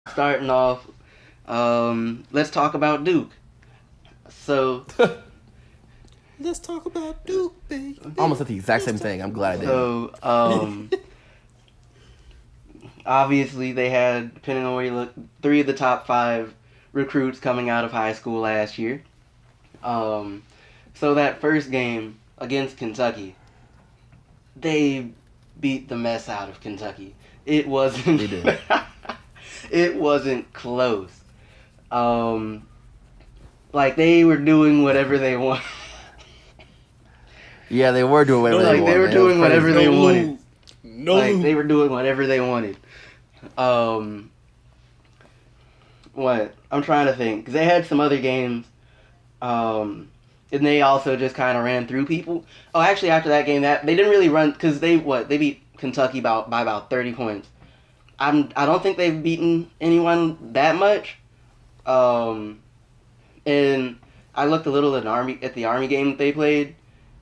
Starting off, let's talk about Duke. So, Let's talk about Duke, baby. I almost said the exact same thing. I'm glad I did. so obviously they had, depending on where you look, 3 of the top 5 recruits coming out of high school last year. So that first game against Kentucky, they beat the mess out of Kentucky. It wasn't. They did. It wasn't close. Like they were doing whatever they want. Yeah, they were doing whatever they wanted. They were doing whatever they wanted. No. Like they were doing whatever they wanted. What? I'm trying to think. 'Cause they had some other games. And they also just kind of ran through people. Oh, actually, after that game, they didn't really run because they beat Kentucky by about 30 points. I don't think they've beaten anyone that much. And I looked a little at the Army game that they played,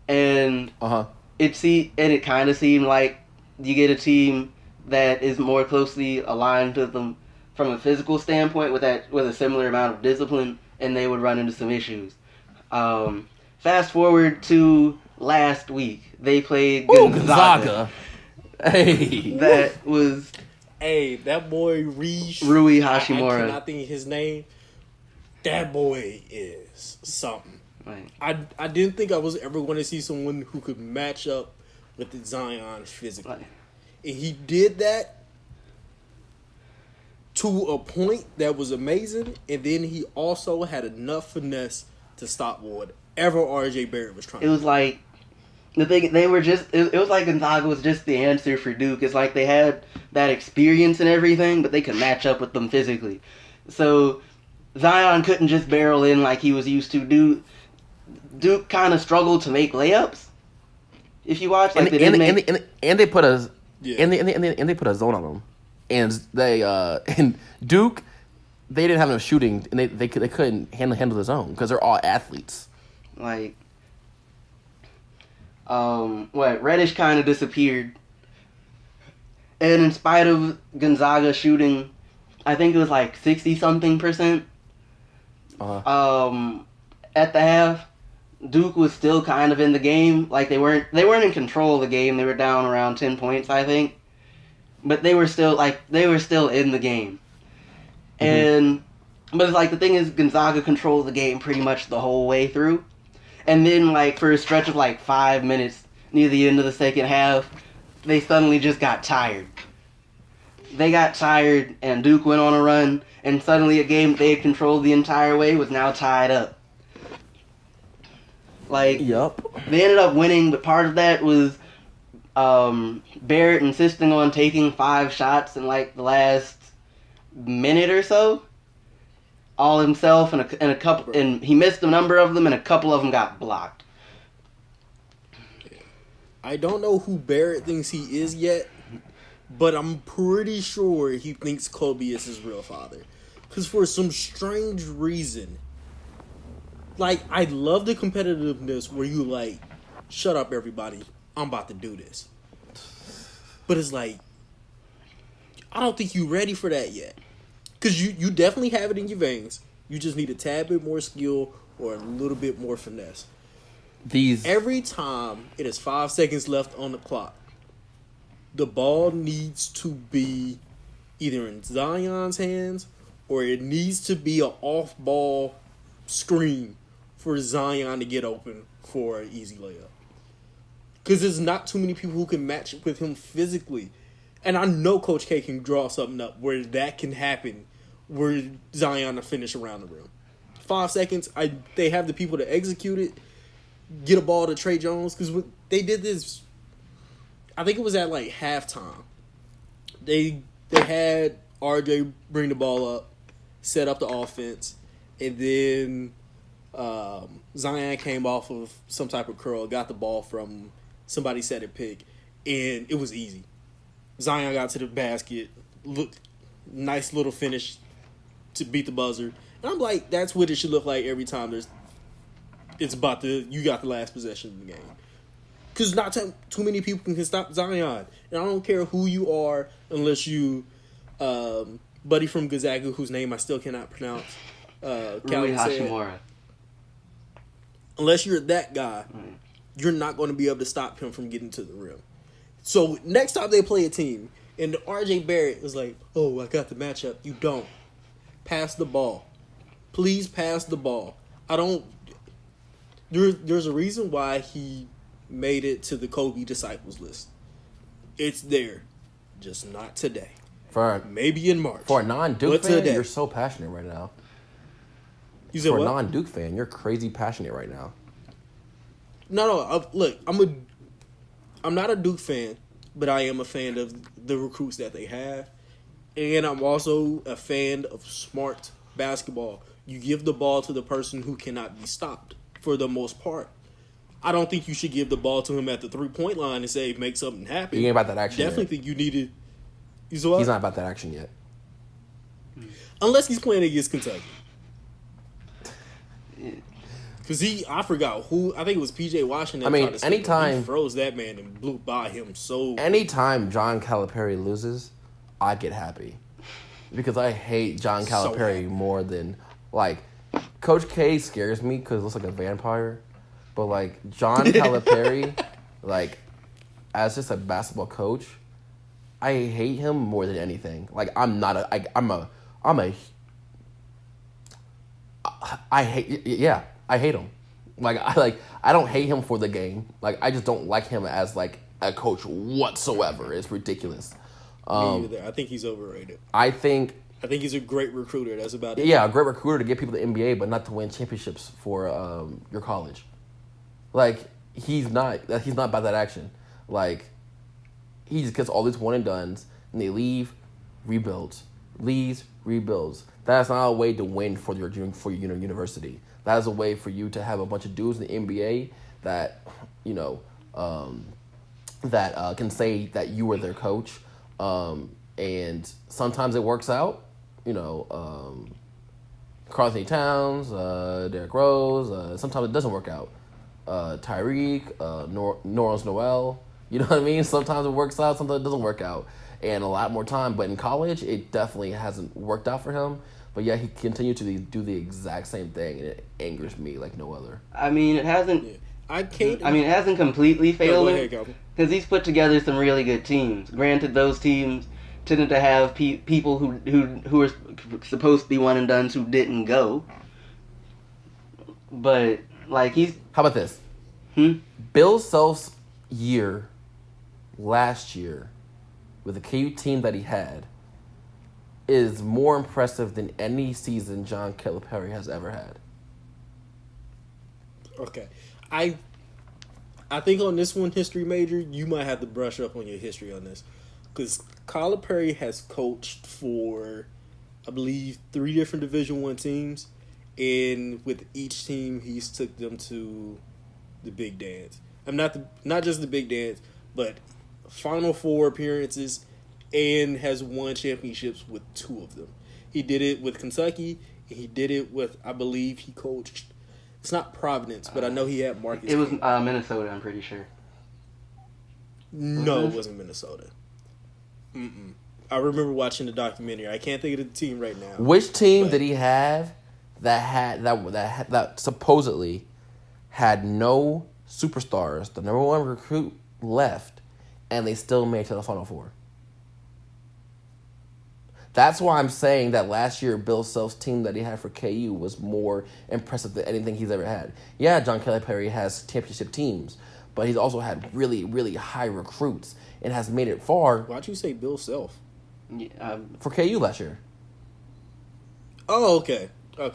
and it kind of seemed like you get a team that is more closely aligned to them from a physical standpoint with a similar amount of discipline, and they would run into some issues. Fast forward to last week, they played Gonzaga. Hey, That was that boy Rui Hashimura. I cannot think of his name. That boy is something. Right. I didn't think I was ever going to see someone who could match up with the Zion physically. Right. And he did that to a point that was amazing. And then he also had enough finesse to stop whatever R.J. Barrett was trying It was like the thing. They were just. It was like Gonzaga was just the answer for Duke. It's like they had that experience and everything, but they could match up with them physically. So Zion couldn't just barrel in like he was used to. Duke kind of struggled to make layups. If you watch, like and they put a Yeah. and they put a zone on them, and they and Duke, they didn't have enough shooting, and they couldn't handle the zone because they're all athletes. like Reddish kind of disappeared, and in spite of Gonzaga shooting, I think it was like 60-something%. At the half, Duke was still kind of in the game. Like they weren't in control of the game. They were down around 10 points, I think, but they were still in the game. And but it's like the thing is Gonzaga controlled the game pretty much the whole way through. And then, like, for a stretch of, 5 minutes near the end of the second half, they suddenly just got tired. They got tired, and Duke went on a run, and suddenly a game they had controlled the entire way was now tied up. Yup. They ended up winning, but part of that was Barrett insisting on taking 5 shots in, the last minute or so. All himself and a couple, and he missed a number of them, and a couple of them got blocked. I don't know who Barrett thinks he is yet, but I'm pretty sure he thinks Kobe is his real father. Because for some strange reason, I love the competitiveness where you shut up everybody, I'm about to do this. But it's I don't think you're ready for that yet. Because you definitely have it in your veins. You just need a tad bit more skill or a little bit more finesse. Every time it is 5 seconds left on the clock, the ball needs to be either in Zion's hands or it needs to be an off-ball screen for Zion to get open for an easy layup. Because there's not too many people who can match with him physically. And I know Coach K can draw something up where that can happen, where Zion to finish around the rim. 5 seconds, they have the people to execute it, get a ball to Trey Jones, because they did this, I think it was at halftime. They had RJ bring the ball up, set up the offense, and then Zion came off of some type of curl, got the ball from somebody set a pick, and it was easy. Zion got to the basket, looked nice little finish to beat the buzzer. And I'm like, that's what it should look like every time you got the last possession of the game. Because not too many people can stop Zion. And I don't care who you are unless you buddy from Gonzaga, whose name I still cannot pronounce, Rui Calvin said, Hachimura. unless you're that guy, you're not going to be able to stop him from getting to the rim. So next time they play a team, and RJ Barrett is like, oh, I got the matchup. You don't. Pass the ball. Please pass the ball. I don't... There's a reason why he made it to the Kobe Disciples list. It's there. Just not today. Maybe in March. For a non-Duke fan, you're so passionate right now. You said for what? a non-Duke fan, you're crazy passionate right now. No. Look, I'm not a Duke fan, but I am a fan of the recruits that they have, and I'm also a fan of smart basketball. You give the ball to the person who cannot be stopped for the most part. I don't think you should give the ball to him at the 3-point line and say make something happen. He ain't about that action. Definitely yet. think you needed. He's not about that action yet. Unless he's playing against Kentucky. Because I forgot who, I think it was P.J. Washington. I mean, anytime he froze that man and blew by him so. Anytime John Calipari loses, I get happy. Because I hate John Calipari more than, like, Coach K scares me because he looks like a vampire. But, like, John Calipari, like, as just a basketball coach, I hate him more than anything. Like, I hate him. I don't hate him for the game. Like, I just don't like him as, like, a coach whatsoever. It's ridiculous. Me either. I think he's overrated. I think he's a great recruiter. That's about it. Yeah, a great recruiter to get people to the NBA, but not to win championships for your college. Like, he's not about that action. Like, he just gets all these one and dones, and they leave, rebuilds, leaves, rebuilds. That's not a way to win for your university. That is a way for you to have a bunch of dudes in the NBA that can say that you were their coach. And sometimes it works out. Karl Anthony Towns, Derrick Rose. Sometimes it doesn't work out. Tyreek, Norris Noel. You know what I mean? Sometimes it works out, sometimes it doesn't work out. And a lot more time. But in college, it definitely hasn't worked out for him. But yeah, he continued to do the exact same thing, and it angers me like no other. I mean, it hasn't... Yeah. It hasn't completely failed him. Calvin. Because he's put together some really good teams. Granted, those teams tended to have people who were supposed to be one and dones who didn't go. But, like, he's... How about this? Bill Self's year last year with the KU team that he had is more impressive than any season John Calipari has ever had. Okay. I think on this one, History Major, you might have to brush up on your history on this. Because Calipari has coached for, I believe, 3 different Division I teams. And with each team, he's took them to the big dance. Not just the big dance, but Final Four appearances, and has won championships with 2 of them. He did it with Kentucky, and he did it with, I believe he coached, it's not Providence, but I know he had Marcus. It was Minnesota, I'm pretty sure. No, it wasn't Minnesota. I remember watching the documentary. I can't think of the team right now. Which team did he have that supposedly had no superstars, the number 1 recruit left, and they still made it to the Final Four? That's why I'm saying that last year Bill Self's team that he had for KU was more impressive than anything he's ever had. Yeah, John Calipari has championship teams, but he's also had really, really high recruits and has made it far. Why'd you say Bill Self? For KU last year. Oh, okay.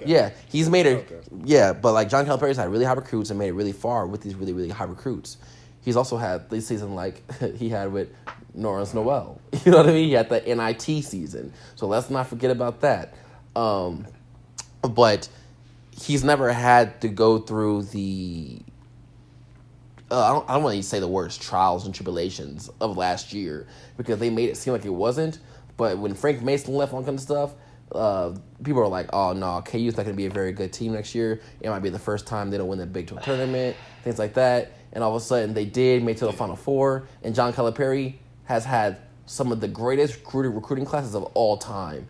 Yeah, he's made it. Okay. Yeah, but like John Calipari's had really high recruits and made it really far with these really, really high recruits. He's also had this season like he had with Norris Noel. You know what I mean? He had the NIT season. So let's not forget about that. But he's never had to go through the... I don't want to say the words trials and tribulations of last year because they made it seem like it wasn't. But when Frank Mason left on kind of stuff, people are like, oh, no, KU's not going to be a very good team next year. It might be the first time they don't win the Big 12 tournament, things like that. And all of a sudden, they did make it to the Final Four. And John Calipari has had some of the greatest recruiting classes of all time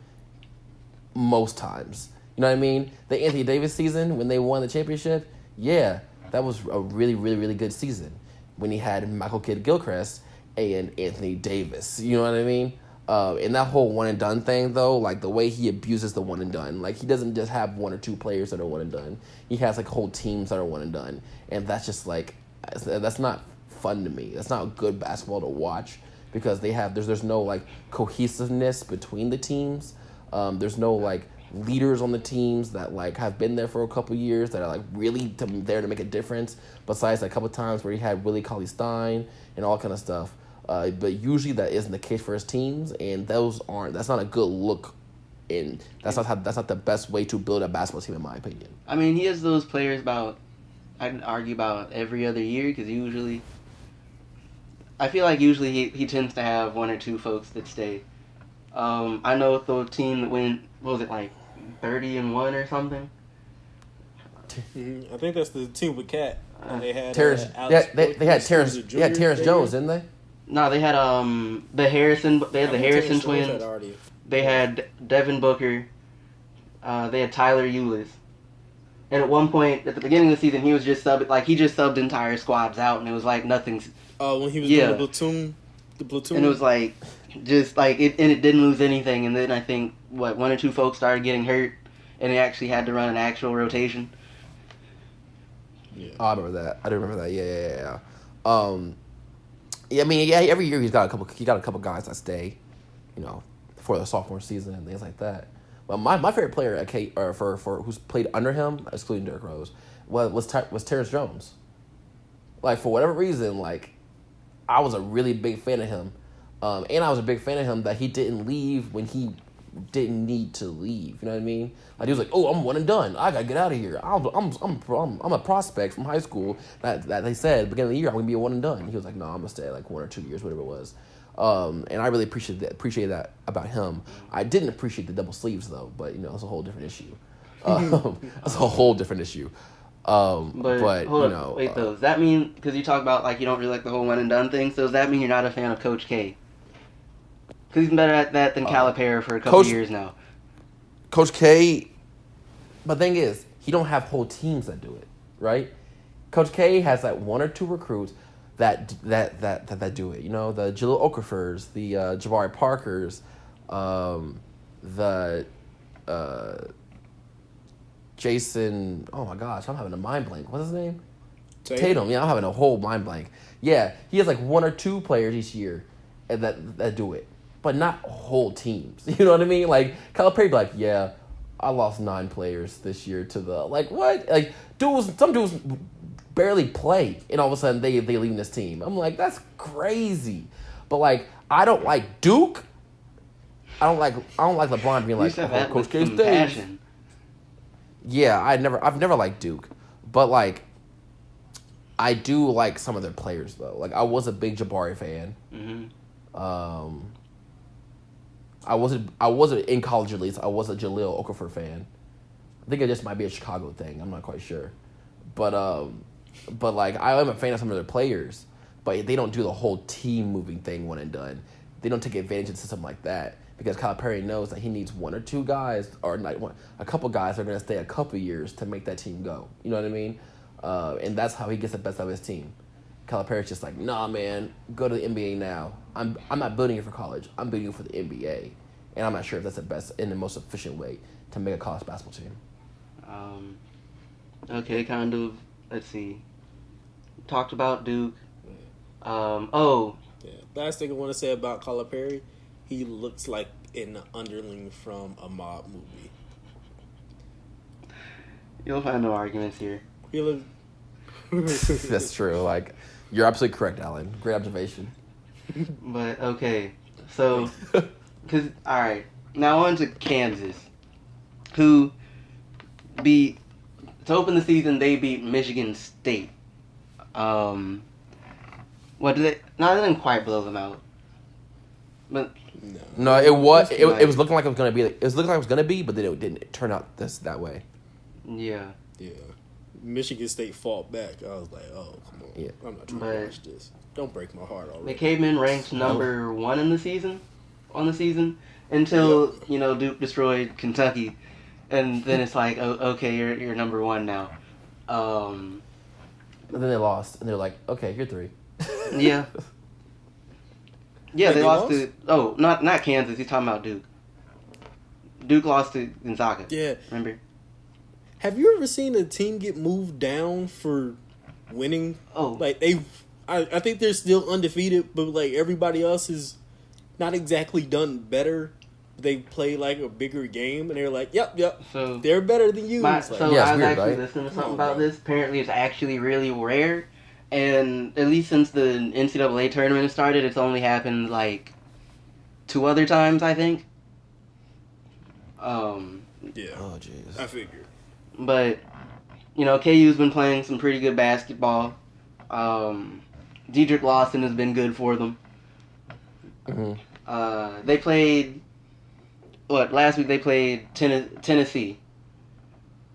most times. You know what I mean? The Anthony Davis season when they won the championship, yeah, that was a really, really, really good season when he had Michael Kidd-Gilchrist and Anthony Davis. You know what I mean? And that whole one and done thing, though, like the way he abuses the one and done, like he doesn't just have one or two players that are one and done. He has like whole teams that are one and done, and that's just like that's not fun to me. That's not good basketball to watch because there's no like cohesiveness between the teams. There's no like leaders on the teams that like have been there for a couple years that are like really there to make a difference. Besides like, a couple times where he had Willie Cauley-Stein and all kind of stuff. But usually that isn't the case for his teams, and that's not a good look. That's not the best way to build a basketball team, in my opinion. I mean, he has those players I'd argue about every other year because I feel like usually he tends to have one or two folks that stay. I know the team that went, what was it, like 30-1 or something? I think that's the team with Cat. They had Terrence. They had Terrence. They had Terrence Jones, didn't they? No, they had the Harrison. They had the Harrison twins. They had Devin Booker. They had Tyler Eulis. And at one point, at the beginning of the season, he was just subbed entire squads out, and it was like nothing's. When he was doing the platoon. And it was like, just like it didn't lose anything. And then I think one or two folks started getting hurt, and they actually had to run an actual rotation. Yeah. Oh, I remember that. I do remember that. Yeah. I mean, every year he got a couple guys that stay, for the sophomore season and things like that. But my favorite player at for who's played under him, excluding Derrick Rose, was Terrence Jones. Like, for whatever reason, like, I was a really big fan of him, and I was a big fan of him that he didn't leave when he didn't need to leave. You know what I mean? Like, he was like, "Oh, I'm one and done. I gotta get out of here. I'm a prospect from high school that they said at the beginning of the year I'm gonna be a one and done." He was like, "No, I'm gonna stay like 1 or 2 years, whatever it was." And I really appreciate that about him. I didn't appreciate the double sleeves though, but it's a whole different issue. That's a whole different issue. But hold on, wait though. Does that mean, because you talk about like you don't really like the whole one and done thing, so does that mean you're not a fan of Coach K? Because he's better at that than Calipari for a couple years now. Coach K, but the thing is, he don't have whole teams that do it, right? Coach K has like one or two recruits that do it. The Jaleel Okafors, the Jabari Parkers, the Jason. Oh my gosh, I'm having a mind blank. What's his name? Tatum. Yeah, I'm having a whole mind blank. Yeah, he has like one or two players each year that do it. But not whole teams. You know what I mean? Like, Calipari be like, yeah, I lost 9 players this year to the... Like, what? Like, some dudes barely play, and all of a sudden they leave this team. I'm like, that's crazy. But, like, I don't like Duke. I don't like LeBron being like, oh, Coach K stays. Yeah, I've never liked Duke. But, like, I do like some of their players, though. Like, I was a big Jabari fan. Mm-hmm. I wasn't in college at least. I was a Jaleel Okafor fan. I think it just might be a Chicago thing. I'm not quite sure, but like I am a fan of some of their players, but they don't do the whole team moving thing one and done. They don't take advantage of something like that because Calipari knows that he needs one or two guys or a couple guys that are going to stay a couple years to make that team go. You know what I mean? And that's how he gets the best out of his team. Calipari's just like, nah, man, go to the NBA now. I'm not building it for college. I'm building it for the NBA. And I'm not sure if that's the best and the most efficient way to make a college basketball team. Okay, kind of. Let's see. Talked about Duke. Yeah. Last thing I want to say about Calipari, he looks like an underling from a mob movie. You'll find no arguments here. He looks... That's true. Like, you're absolutely correct, Alan. Great observation. But okay, so all right, now on to Kansas, who to open the season they beat Michigan State. What did they? No, they didn't quite blow them out. But no, it was looking like it was gonna be. It was looking like it was gonna be, but then it didn't turn out that way. Yeah. Michigan State fought back. I was like, oh, come on. Yeah. I'm not trying to watch this. Don't break my heart already. They came in ranked number 1 in the season, on the season until Duke destroyed Kentucky, and then it's like, oh, okay, you're number one now. And then they lost, and they're like, okay, you're 3. Yeah. Yeah, Wait, they they lost lost? to not Kansas. He's talking about Duke. Duke lost to Gonzaga. Yeah. Remember? Have you ever seen a team get moved down for winning? Oh. Like I think they're still undefeated, but like everybody else is not exactly done better. They play like a bigger game, and they're like, yep, So they're better than you. Yeah, It's like, Yeah, I it's was weird, actually right? listening to something about this. Apparently, it's actually really rare, and at least since the NCAA tournament started, it's only happened like 2 other times, I think. yeah, Oh, jeez. I figured. But KU's been playing some pretty good basketball. Dedrick Lawson has been good for them. Mm-hmm. They played last week. They played Tennessee,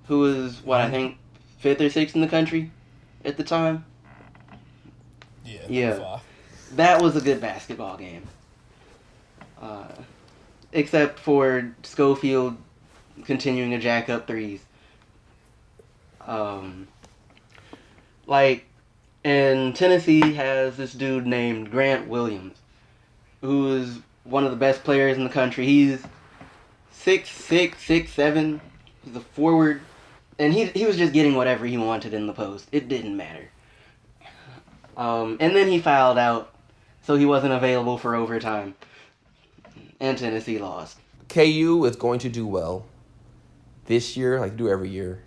who was I think 5th or 6th in the country at the time. Yeah. That was a good basketball game. Except for Schofield continuing to jack up threes. And Tennessee has this dude named Grant Williams, who is one of the best players in the country. He's 6'6", 6'7". He's a forward, and he was just getting whatever he wanted in the post. It didn't matter. And then he fouled out, so he wasn't available for overtime. And Tennessee lost. KU is going to do well this year, like they do every year.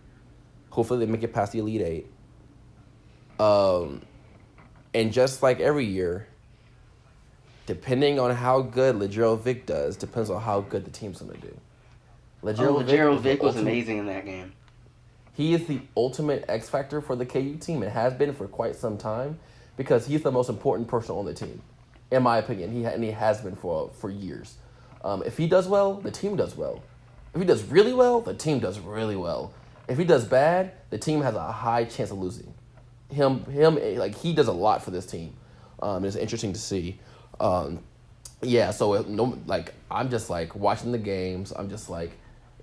Hopefully they make it past the Elite Eight. And just like every year, depending on how good LaGerald Vick does, depends on how good the team's going to do. LaGerald Vick was amazing in that game. He is the ultimate X factor for the KU team. It has been for quite some time because he's the most important person on the team, in my opinion. He has been for years. If he does well, the team does well. If he does really well, the team does really well. If he does bad, the team has a high chance of losing. Like he does a lot for this team. It's interesting to see. Yeah, so I'm just like watching the games. I'm just like,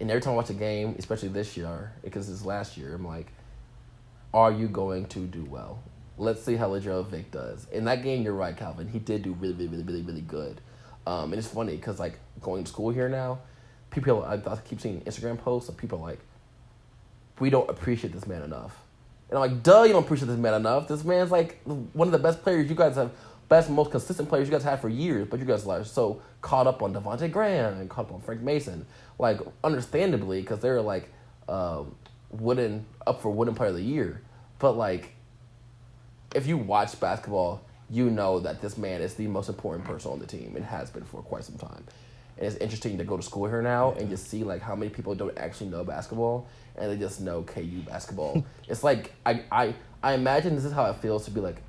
and every time I watch a game, especially this year, because it's last year, I'm like, are you going to do well? Let's see how LaGerald Vick does. In that game, you're right, Calvin. He did do really, really, really, really, really good. And it's funny because like going to school here now, I keep seeing Instagram posts of people like, we don't appreciate this man enough. And I'm like, duh, you don't appreciate this man enough. This man's like one of the best players you guys have, most consistent players you guys have for years, but you guys are so caught up on Devontae Graham and caught up on Frank Mason. Like, understandably, because they're like up for Wooden Player of the Year. But like, if you watch basketball, you know that this man is the most important person on the team and has been for quite some time. And it's interesting to go to school here now and just see like how many people don't actually know basketball and they just know KU basketball. It's like I imagine this is how it feels to be like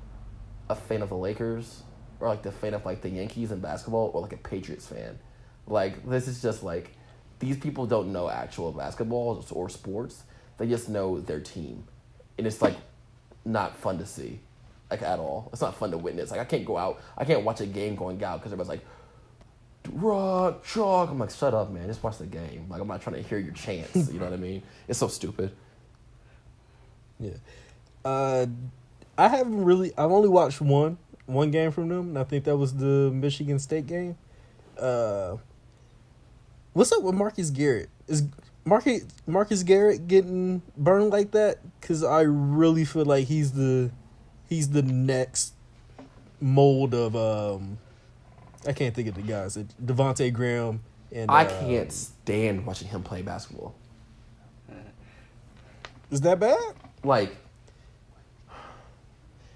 a fan of the Lakers or like the fan of like the Yankees in basketball or like a Patriots fan. Like this is just like these people don't know actual basketball or sports. They just know their team. And it's like not fun to see. Like at all. It's not fun to witness. Like I can't go out. I can't watch a game going out because everybody's like, rock, chalk. I'm like, shut up, man. Just watch the game. Like I'm not trying to hear your chants. You know what I mean? It's so stupid. Yeah. I've only watched one game from them, and I think that was the Michigan State game. What's up with Marcus Garrett? Is Marcus Garrett getting burned like that? Because I really feel like he's the next mold of I can't think of the guys. Devontae Graham and I can't stand watching him play basketball. Is that bad? Like,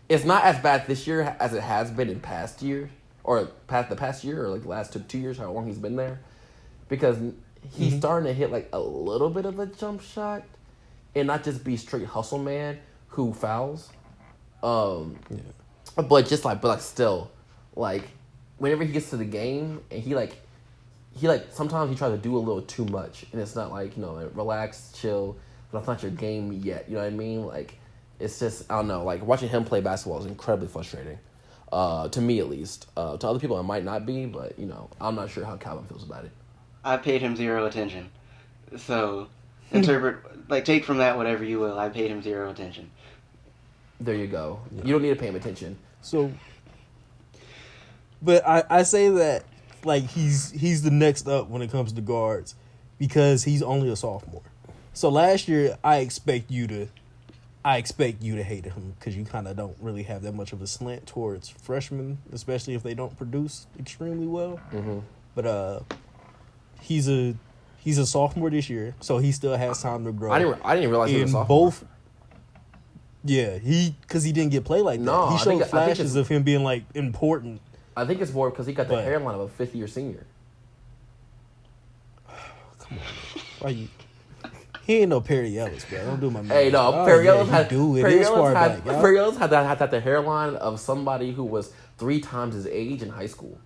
it's not as bad this year as it has been in past years, or the past year, or like the last 2 years, how long he's been there, because he's starting to hit like a little bit of a jump shot, and not just be straight hustle man who fouls. But still, like whenever he gets to the game and he sometimes he tries to do a little too much, and it's not like relax, chill. That's not your game yet. You know what I mean? Like, it's just I don't know. Like watching him play basketball is incredibly frustrating. To me, at least. To other people, it might not be, but I'm not sure how Calvin feels about it. I paid him zero attention. So, take from that whatever you will. I paid him zero attention. There you go. Yeah. You don't need to pay him attention. So, but I say that like he's the next up when it comes to guards because he's only a sophomore. So last year I expect you to hate him because you kind of don't really have that much of a slant towards freshmen, especially if they don't produce extremely well. Mm-hmm. But he's a sophomore this year, so he still has time to grow. I didn't realize he was a sophomore. Yeah, because he didn't get played like that. No, he showed flashes of him being like important. I think it's more because he got the hairline of a fifth-year senior. Come on, why you? He ain't no Perry Ellis, bro. Don't do my man. Hey, no, Perry Ellis had the hairline of somebody who was 3 times his age in high school.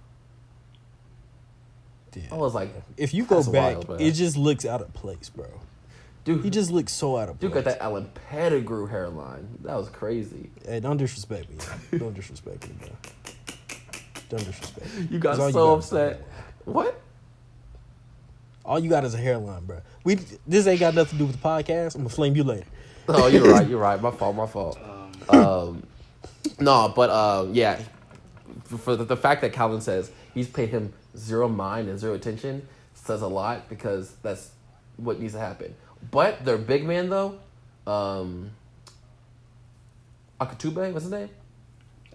Yeah. I was like, if you go back, it just looks out of place, bro. Dude, he just looks so out of place. Dude got that Alan Pettigrew hairline. That was crazy. Hey, don't disrespect me. Don't disrespect me, bro. Don't disrespect me. You got so upset. What? All you got is a hairline, bro. This ain't got nothing to do with the podcast. I'm gonna flame you later. Oh, you're right. My fault. No, but yeah. For the fact that Calvin says he's paid him 0 mind and 0 attention says a lot because that's what needs to happen. But their big man though, Akatube, what's his name?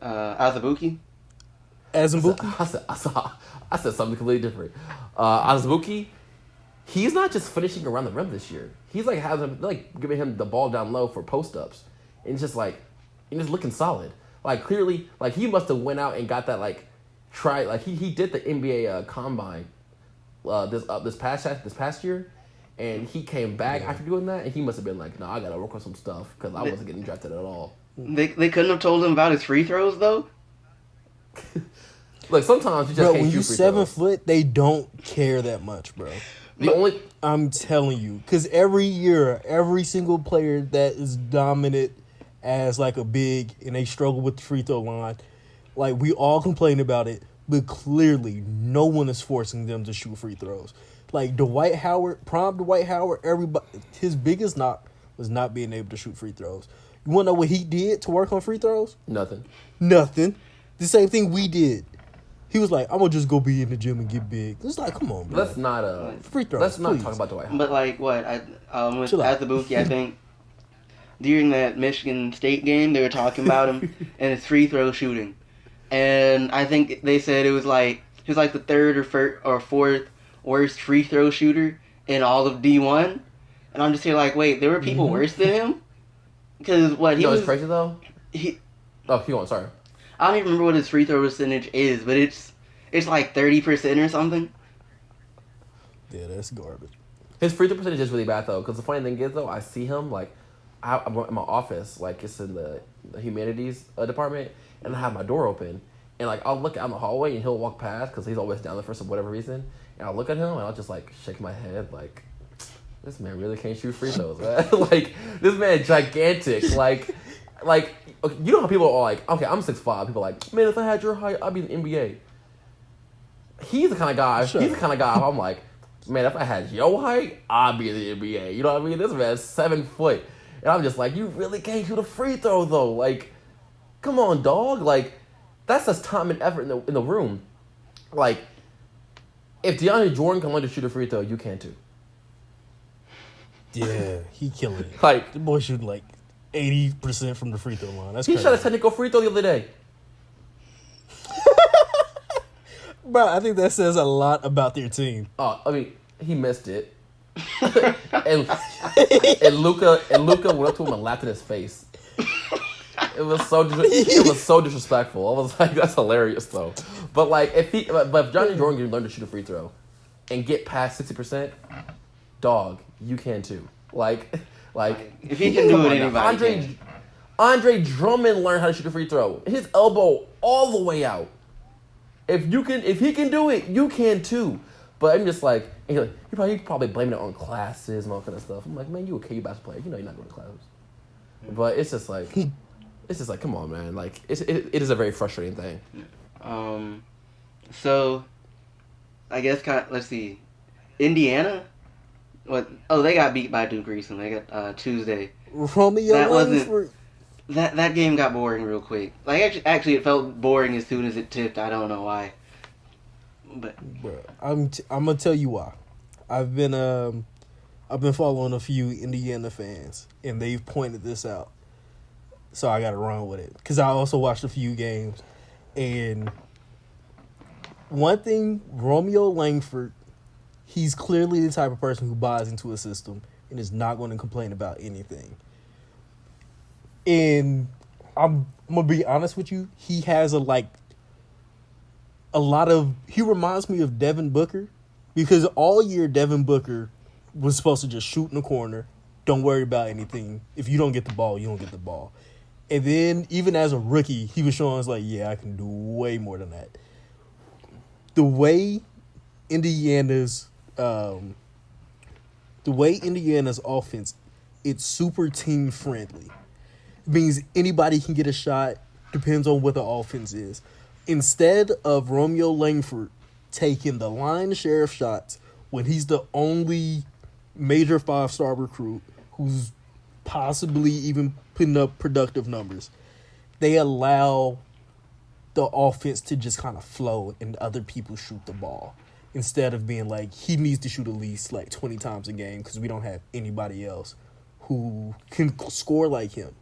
Azubuike. Azubuike. I said something completely different. Azubuike, he's not just finishing around the rim this year. He's like giving him the ball down low for post ups, and it's just like, and just looking solid. Like clearly, like he must have went out and got that he did the NBA combine this past year, and he came back after doing that, and he must have been like, no, I gotta work on some stuff because I wasn't getting drafted at all. They couldn't have told him about his free throws though. Look, sometimes you just can't when shoot you're free 7 throws. foot, they don't care that much, bro. I'm telling you, because every year, every single player that is dominant as like a big and they struggle with the free throw line, like we all complain about it, but clearly no one is forcing them to shoot free throws. Like Dwight Howard, everybody, his biggest knock was not being able to shoot free throws. You want to know what he did to work on free throws? Nothing. The same thing we did. He was like, I'm going to just go be in the gym and get big. It's like, come on, bro. Let's not free throws, let's not please. talk about Dwight Howard. But like what? With Azubuike, I think during that Michigan State game, they were talking about him and his free throw shooting. And I think they said he was like the 3rd or 4th worst free throw shooter in all of D1. And I'm just here like, wait, there were people worse than him? Because what he was... It's crazy though? Keep going, sorry. I don't even remember what his free throw percentage is, but it's like 30% or something. Yeah, that's garbage. His free throw percentage is really bad though, because the funny thing is though, I see him like, I'm in my office, like it's in the humanities department, and I have my door open, and like I'll look out in the hallway and he'll walk past because he's always down there for some whatever reason, and I'll look at him and I'll just like shake my head like, this man really can't shoot free throws, man. Like this man gigantic, like you know how people are like, okay, I'm 6'5", people are like, man, if I had your height, I'd be in the NBA. He's the kind of guy. Sure. He's the kind of guy. I'm like, man, if I had your height, I'd be in the NBA. You know what I mean? This man's 7 foot. And I'm just like, you really can't shoot a free throw, though. Like, come on, dog. Like, that's just time and effort in the room. Like, if DeAndre Jordan can learn to shoot a free throw, you can too. Yeah, he killing it. Like, the boy shooting like 80% from the free throw line. That's he crazy. shot a technical free throw the other day. Bro, I think that says a lot about their team. Oh, I mean, he missed it. and Luka went up to him and laughed in his face. It was so disrespectful. I was like, that's hilarious though. But like, if Johnny Jordan can learn to shoot a free throw and get past 60%, dog, you can too. Like if he can do it, anybody can. Andre Drummond learned how to shoot a free throw. His elbow all the way out. If he can do it, you can too. But I'm just like, you're probably blaming it on classes and all kind of stuff. I'm like, man, you a KU basketball player. You know you're not going to classes. But it's just like, It's just like, come on, man. Like, it is a very frustrating thing. So, I guess let's see, Indiana. What? Oh, they got beat by Duke recently. They got Tuesday. Romeo Langford. That game got boring real quick. Like actually, it felt boring as soon as it tipped. I don't know why. But Bro, I'm gonna tell you why. I've been following a few Indiana fans, and they've pointed this out. So I got to run with it because I also watched a few games, and one thing, Romeo Langford, he's clearly the type of person who buys into a system and is not going to complain about anything. And I'm gonna be honest with you, he has he reminds me of Devin Booker, because all year Devin Booker was supposed to just shoot in the corner, don't worry about anything. If you don't get the ball, you don't get the ball. And then even as a rookie, he was showing us like, yeah, I can do way more than that. The way Indiana's offense, it's super team friendly. It means anybody can get a shot, depends on what the offense is. Instead of Romeo Langford taking the lion's share of shots when he's the only major 5-star recruit who's possibly even putting up productive numbers, they allow the offense to just kind of flow and other people shoot the ball, instead of being like, he needs to shoot at least like 20 times a game because we don't have anybody else who can score like him.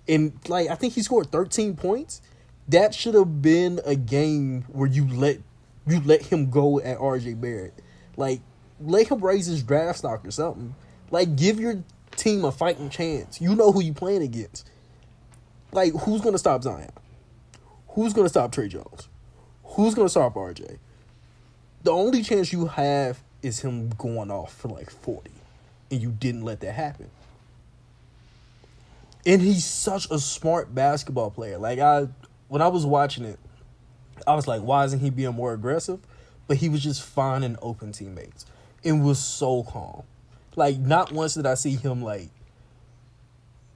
And like, I think he scored 13 points. That should have been a game where you let him go at RJ Barrett. Like, let him raise his draft stock or something. Like, give your team a fighting chance. You know who you playing against. Like, who's going to stop Zion? Who's going to stop Trey Jones? Who's going to stop RJ? The only chance you have is him going off for like 40. And you didn't let that happen. And he's such a smart basketball player. Like, when I was watching it, I was like, why isn't he being more aggressive? But he was just finding open teammates and was so calm. Like, not once did I see him, like,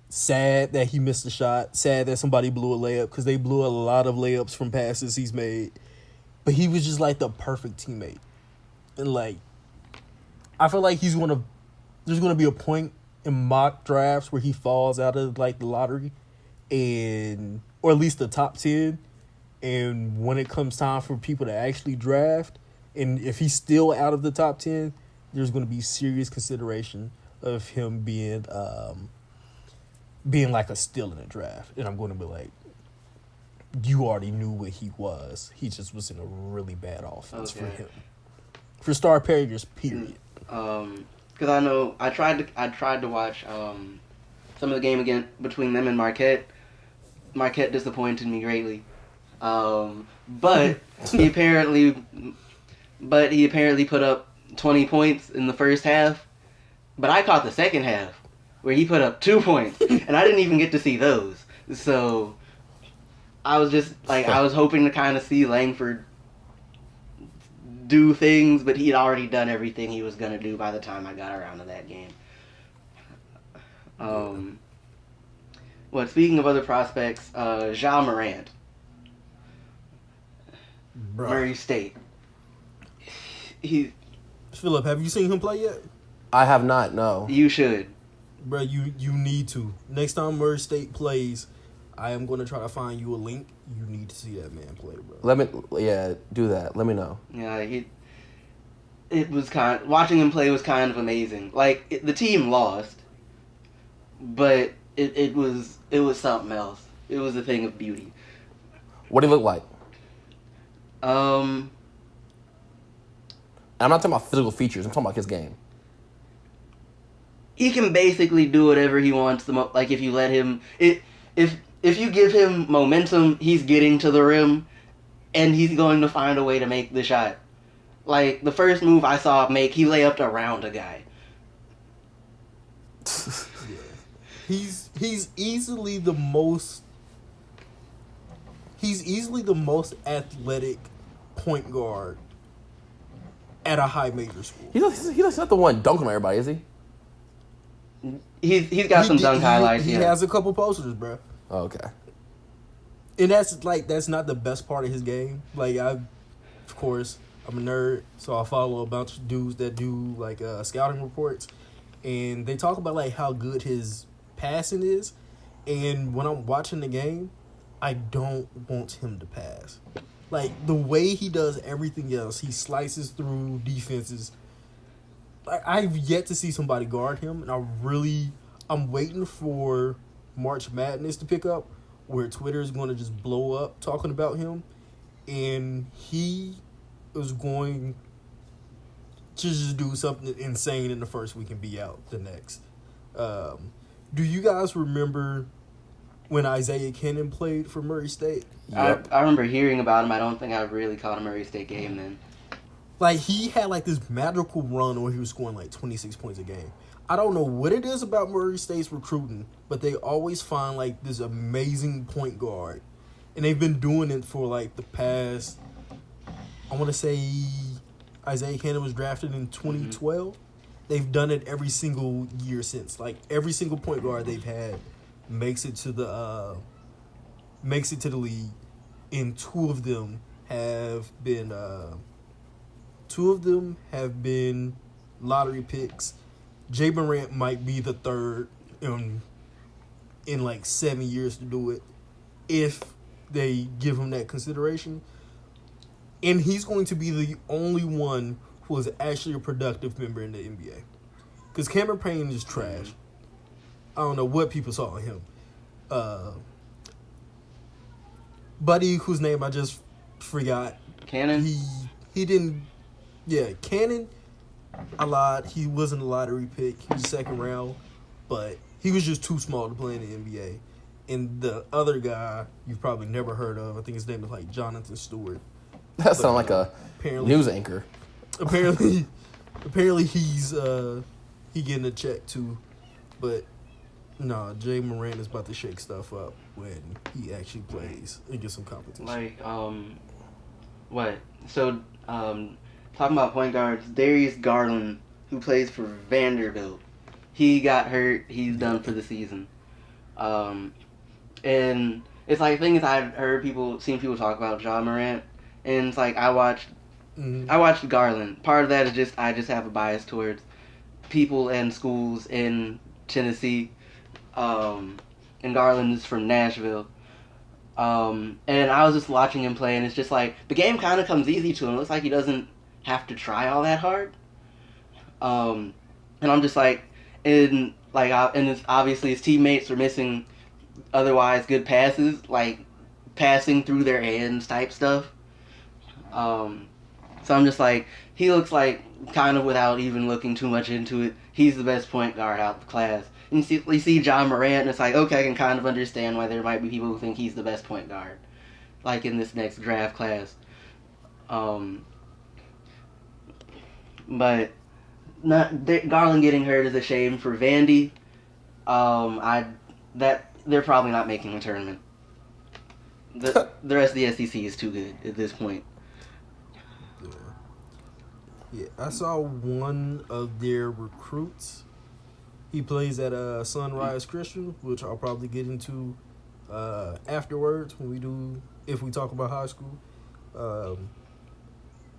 sad that he missed a shot, sad that somebody blew a layup, because they blew a lot of layups from passes he's made. But he was just, like, the perfect teammate. And, like, I feel like there's going to be a point in mock drafts where he falls out of, like, the lottery, or at least the top 10. And when it comes time for people to actually draft, and if he's still out of the top 10, there's going to be serious consideration of him being like a steal in a draft. And I'm going to be like, you already knew what he was. He just was in a really bad offense for him. For star players, period. Because I know I tried to watch some of the game again between them and Marquette. Marquette disappointed me greatly. But he apparently put up 20 points in the first half. But I caught the second half where he put up 2 points, and I didn't even get to see those. So I was just like, I was hoping to kind of see Langford do things, but he'd already done everything he was gonna do by the time I got around to that game. Speaking of other prospects, Ja Morant. Bruh. Murray State. Philip, have you seen him play yet? I have not, no. You should. Bro, you need to. Next time Murray State plays, I am going to try to find you a link. You need to see that man play, bro. Do that. Let me know. Yeah, it was watching him play was kind of amazing. Like, the team lost, but it was something else. It was a thing of beauty. What did he look like? I'm not talking about physical features. I'm talking about his game. He can basically do whatever he wants. Like, if you let him, if you give him momentum, he's getting to the rim, and he's going to find a way to make the shot. Like, the first move I saw him make, he layupped around a guy. He's easily the most athletic point guard at a high major school. He's not the one dunking on everybody, is he? He's got some dunk highlights. He has a couple posters, bro. Oh, okay. And that's not the best part of his game. Like, of course, I'm a nerd, so I follow a bunch of dudes that do like scouting reports, and they talk about like how good his passing is. And when I'm watching the game, I don't want him to pass. Like, the way he does everything else, he slices through defenses. Like, I've yet to see somebody guard him, and I'm waiting for March Madness to pick up, where Twitter is going to just blow up talking about him, and he is going to just do something insane in the first week and be out the next. Do you guys remember when Isaiah Cannon played for Murray State? Yep. I remember hearing about him. I don't think I really caught a Murray State game then. Like, he had like this magical run where he was scoring like 26 points a game. I don't know what it is about Murray State's recruiting, but they always find like this amazing point guard. And they've been doing it for like the past, I want to say Isaiah Cannon was drafted in 2012. They've done it every single year since. Like, every single point guard they've had makes it to the league, and two of them have been lottery picks. Jay Morant might be the third in like 7 years to do it, if they give him that consideration. And he's going to be the only one who is actually a productive member in the NBA. Because Cameron Payne is trash. I don't know what people saw in him. Buddy, whose name I just forgot. Cannon? He didn't. Yeah, Cannon. He wasn't a lottery pick. He was second round, but he was just too small to play in the NBA. And the other guy you've probably never heard of, I think his name is like Jonathan Stewart. That sounds like a news anchor. Apparently he's he getting a check too, but no, Jay Morant is about to shake stuff up when he actually plays and get some competition. Like, what? So, talking about point guards, Darius Garland, who plays for Vanderbilt, he got hurt. He's done for the season. And it's like, the thing is, I've seen people talk about Ja Morant, and it's like, I watched Garland. Part of that is just, I just have a bias towards people and schools in Tennessee. And Garland is from Nashville. And I was just watching him play, and it's just like, the game kind of comes easy to him. It looks like he doesn't have to try all that hard. And I'm just like, and it's obviously his teammates are missing otherwise good passes, like passing through their hands type stuff. So I'm just like, he looks like, kind of without even looking too much into it, he's the best point guard out of the class. And you see Ja Morant, and it's like, okay, I can kind of understand why there might be people who think he's the best point guard, like in this next draft class. But Garland getting hurt is a shame for Vandy. They're probably not making a tournament. The rest of the SEC is too good at this point. Yeah, I saw one of their recruits. He plays at Sunrise Christian, which I'll probably get into afterwards if we talk about high school.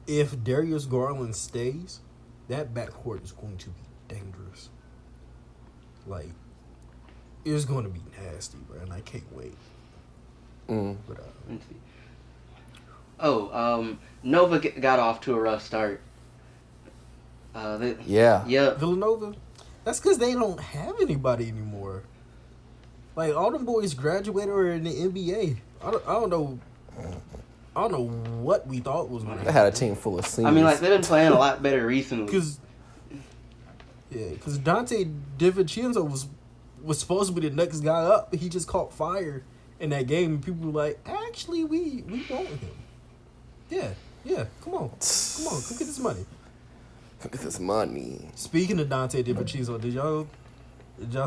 If Darius Garland stays, that backcourt is going to be dangerous. Like, it's going to be nasty, bro, and I can't wait. But, Let's see. Nova got off to a rough start. Villanova. That's because they don't have anybody anymore. Like, all them boys graduated or in the NBA. I don't know what we thought was going to They had a team full of seniors. I mean, like, they've been playing a lot better recently. Because Dante DiVincenzo was supposed to be the next guy up, but he just caught fire in that game. And people were like, actually, we want him. Yeah, come on, come get this money. Look at this money. Speaking of Dante DiVincenzo, did y'all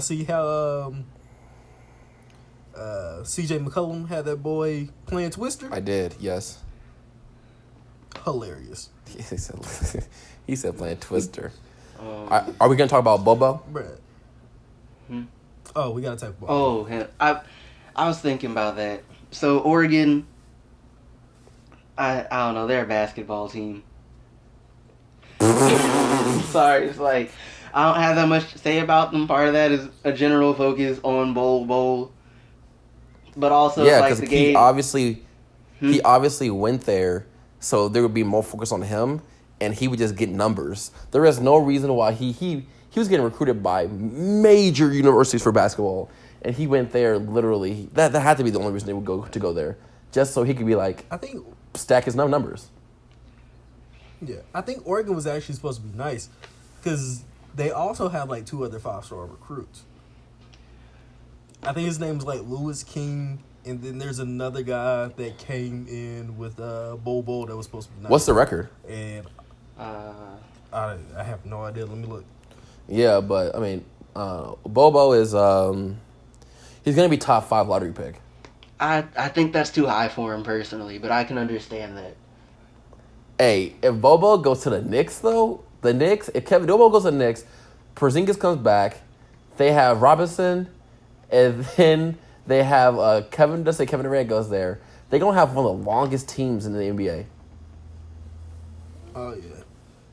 see how CJ McCollum had that boy playing Twister? I did, yes. Hilarious. He said playing Twister. Are we gonna talk about Bobo? Bruh. Oh, we gotta talk about. Oh, him. I was thinking about that. So Oregon, I don't know. They're a basketball team. Sorry, it's like I don't have that much to say about them. Part of that is a general focus on Bol Bol, but also Yeah, like because the game. he obviously went there, so there would be more focus on him, and he would just get numbers. There is no reason why he was getting recruited by major universities for basketball, and he went there literally. That had to be the only reason they would go there, just so he could be like I think stack his numbers. Yeah, I think Oregon was actually supposed to be nice because they also have like 2 other 5-star recruits. I think his name's like Lewis King, and then there's another guy that came in with Bol Bol that was supposed to be nice. What's the record? And I have no idea. Let me look. Yeah, but I mean, Bobo is he's gonna be top 5 lottery pick. I think that's too high for him personally, but I can understand that. Hey, if Bobo goes to the Knicks, though, if Kevin Bobo goes to the Knicks, Porzingis comes back, they have Robinson, and then they have Kevin Durant goes there. They're going to have one of the longest teams in the NBA. Oh, yeah.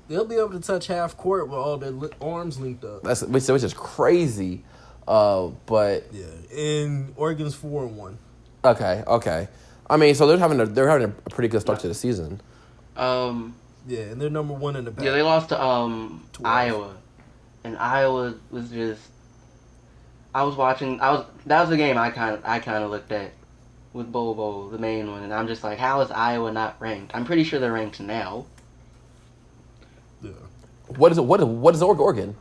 They'll be able to touch half court with all their arms linked up. Which is crazy. But yeah, and Oregon's 4-1. Okay. I mean, so they're having a pretty good start to the season. Yeah, and they're number 1 in the back. Yeah, they lost to Iowa, and Iowa was just. I was watching. That was the game I kind of looked at with Bol Bol, the main one, and I'm just like, how is Iowa not ranked? I'm pretty sure they're ranked now. Yeah. What is Oregon?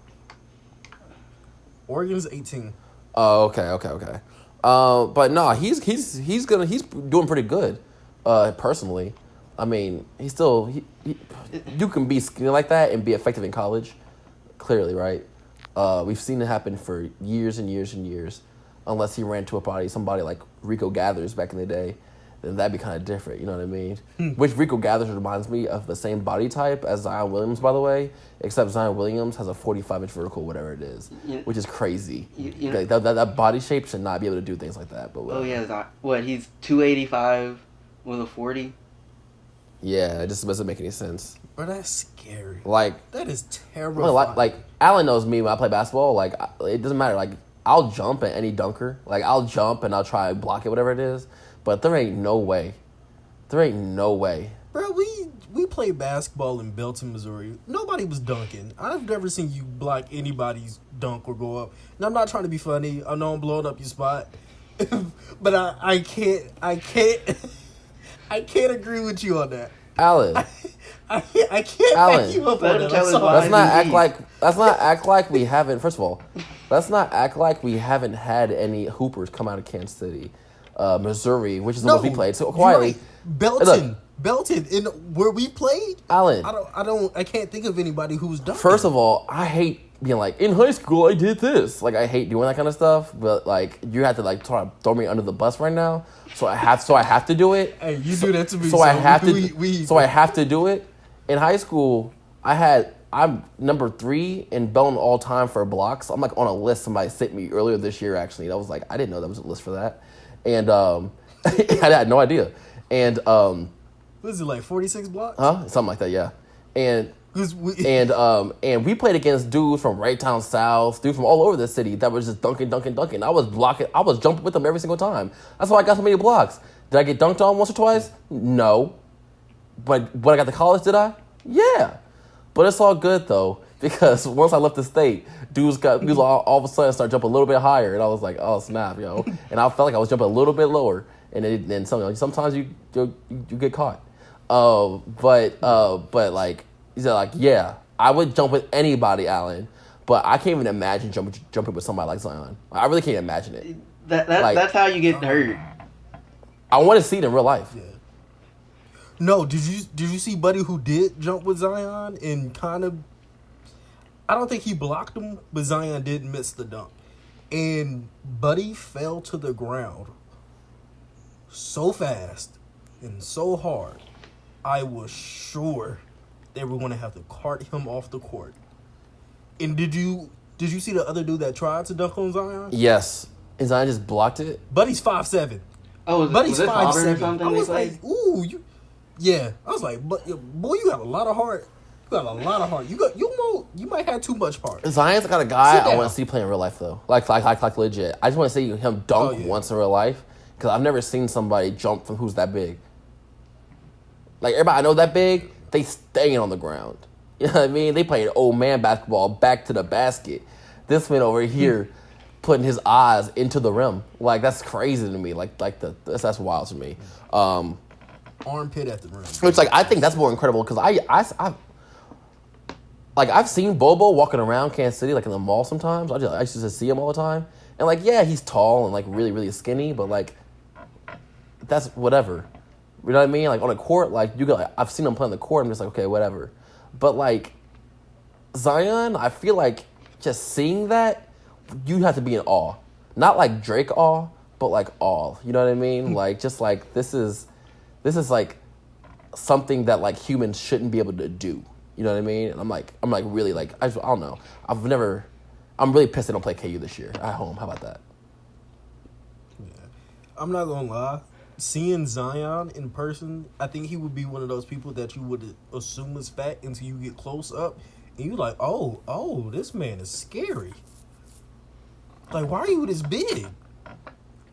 Oregon's 18. Oh, okay. But no, he's doing pretty good. Personally, I mean, you can be skinny like that and be effective in college. Clearly, right? We've seen it happen for years and years and years. Unless he ran to somebody like Rico Gathers back in the day, then that'd be kind of different. You know what I mean? Which Rico Gathers reminds me of the same body type as Zion Williams, by the way, except Zion Williams has a 45-inch vertical, whatever it is, which is crazy. That body shape should not be able to do things like that. But oh yeah, he's 285 with a 40. Yeah, it just doesn't make any sense. Bro, that's scary. Like that is terrible. Like Alan knows me when I play basketball. Like it doesn't matter. Like I'll jump at any dunker. Like I'll jump and I'll try to block it, whatever it is. But there ain't no way. Bro, we played basketball in Belton, Missouri. Nobody was dunking. I've never seen you block anybody's dunk or go up. And I'm not trying to be funny. I know I'm blowing up your spot. But I can't agree with you on that. Alan. I can't back you up on that. I'm sorry. Let's not act like we haven't. First of all, let's not act like we haven't had any hoopers come out of Kansas City, Missouri, which is the one we played. So quietly, right. Belton, in where we played. Alan, I can't think of anybody who's done. First of all, I hate being like, in high school I did this. Like I hate doing that kind of stuff. But like you have to like try to throw me under the bus right now. So I have to do it. Hey, you do that to me. So I have to. So I have to do it. In high school, I'm number 3 in Belton all time for blocks. I'm like on a list somebody sent me earlier this year. Actually, I was like, I didn't know there was a list for that, and I had no idea. And what is it, like 46 blocks? Huh? Something like that, yeah. And we played against dudes from Raytown South, dudes from all over the city that was just dunking. I was jumping with them every single time. That's why I got so many blocks. Did I get dunked on once or twice? No. But when I got to college, did I? Yeah. But it's all good, though, because once I left the state, dudes all of a sudden start jumping a little bit higher, and I was like, oh, snap, yo. And I felt like I was jumping a little bit lower, and then sometimes you get caught. But like, he said, like, yeah, I would jump with anybody, Alan, but I can't even imagine jumping with somebody like Zion. I really can't imagine it. That's how you get hurt. I want to see it in real life. Yeah. No, did you see Buddy who did jump with Zion and kind of? I don't think he blocked him, but Zion did miss the dunk, and Buddy fell to the ground so fast and so hard. I was sure they were going to have to cart him off the court. And did you see the other dude that tried to dunk on Zion? Yes. And Zion just blocked it? Buddy's 5'7". Oh, Buddy's was it Auburn or 5'7". something? I they was played? like, ooh, yeah. I was like, but boy, you have a lot of heart. You got a lot of heart. You might have too much heart. Zion's the kind of guy Sit down. I want to see play in real life, though. Like legit. I just want to see him dunk once in real life because I've never seen somebody jump from who's that big. Like, everybody I know that big, they staying on the ground. You know what I mean? They playing old man basketball back to the basket. This man over here putting his eyes into the rim. Like, that's crazy to me. That's wild to me. Armpit at the rim. Which, like, I think that's more incredible because I've seen Bol Bol walking around Kansas City, like, in the mall sometimes. I used to see him all the time. And, like, yeah, he's tall and, like, really, really skinny, but, like, that's whatever. You know what I mean? Like, on a court, like, I've seen him play on the court. I'm just like, okay, whatever. But, like, Zion, I feel like just seeing that, you have to be in awe. Not like Drake awe, but like awe. You know what I mean? Like, just like, this is like something that like humans shouldn't be able to do. You know what I mean? And I'm like really like, I don't know. I'm really pissed they don't play KU this year at home. How about that? Yeah. I'm not gonna lie. Seeing Zion in person, I think he would be one of those people that you would assume is fat until you get close up and you're like, oh, this man is scary. Like, why are you this big?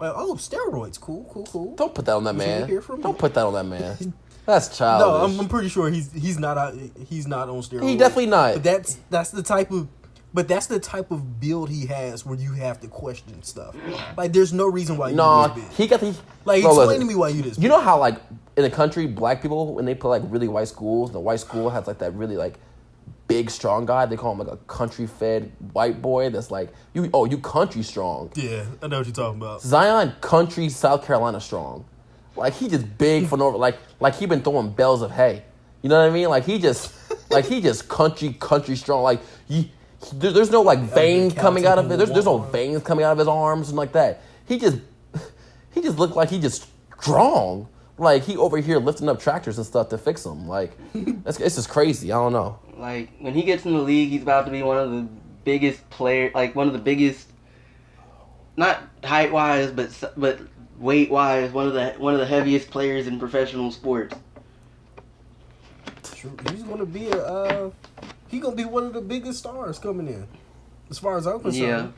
Like, oh, steroids, cool. Don't put that on that What you man. hear from me? Don't put that on that man. That's childish. No, I'm pretty sure he's not on steroids. He definitely not. But that's the type of build he has where you have to question stuff. Like, there's no reason why you this big. He got the Like, explain to me why you this big. You know how, like, in the country, black people, when they play, like, really white schools, the white school has, like, that really, like, big, strong guy. They call him, like, a country-fed white boy that's like, you country strong. Yeah, I know what you're talking about. Zion, country, South Carolina strong. Like, he just big for no, like he been throwing bales of hay. You know what I mean? Like, he just country strong. Like, there's no, like, veins coming out of it. There's no veins coming out of his arms and like that. He just looked like he just strong. Like, he over here lifting up tractors and stuff to fix them. Like, it's just crazy. I don't know. Like, when he gets in the league, he's about to be one of the biggest players, like, one of the biggest, not height-wise, but weight-wise, one of the heaviest players in professional sports. He's gonna be one of the biggest stars coming in, as far as I'm concerned. Yeah.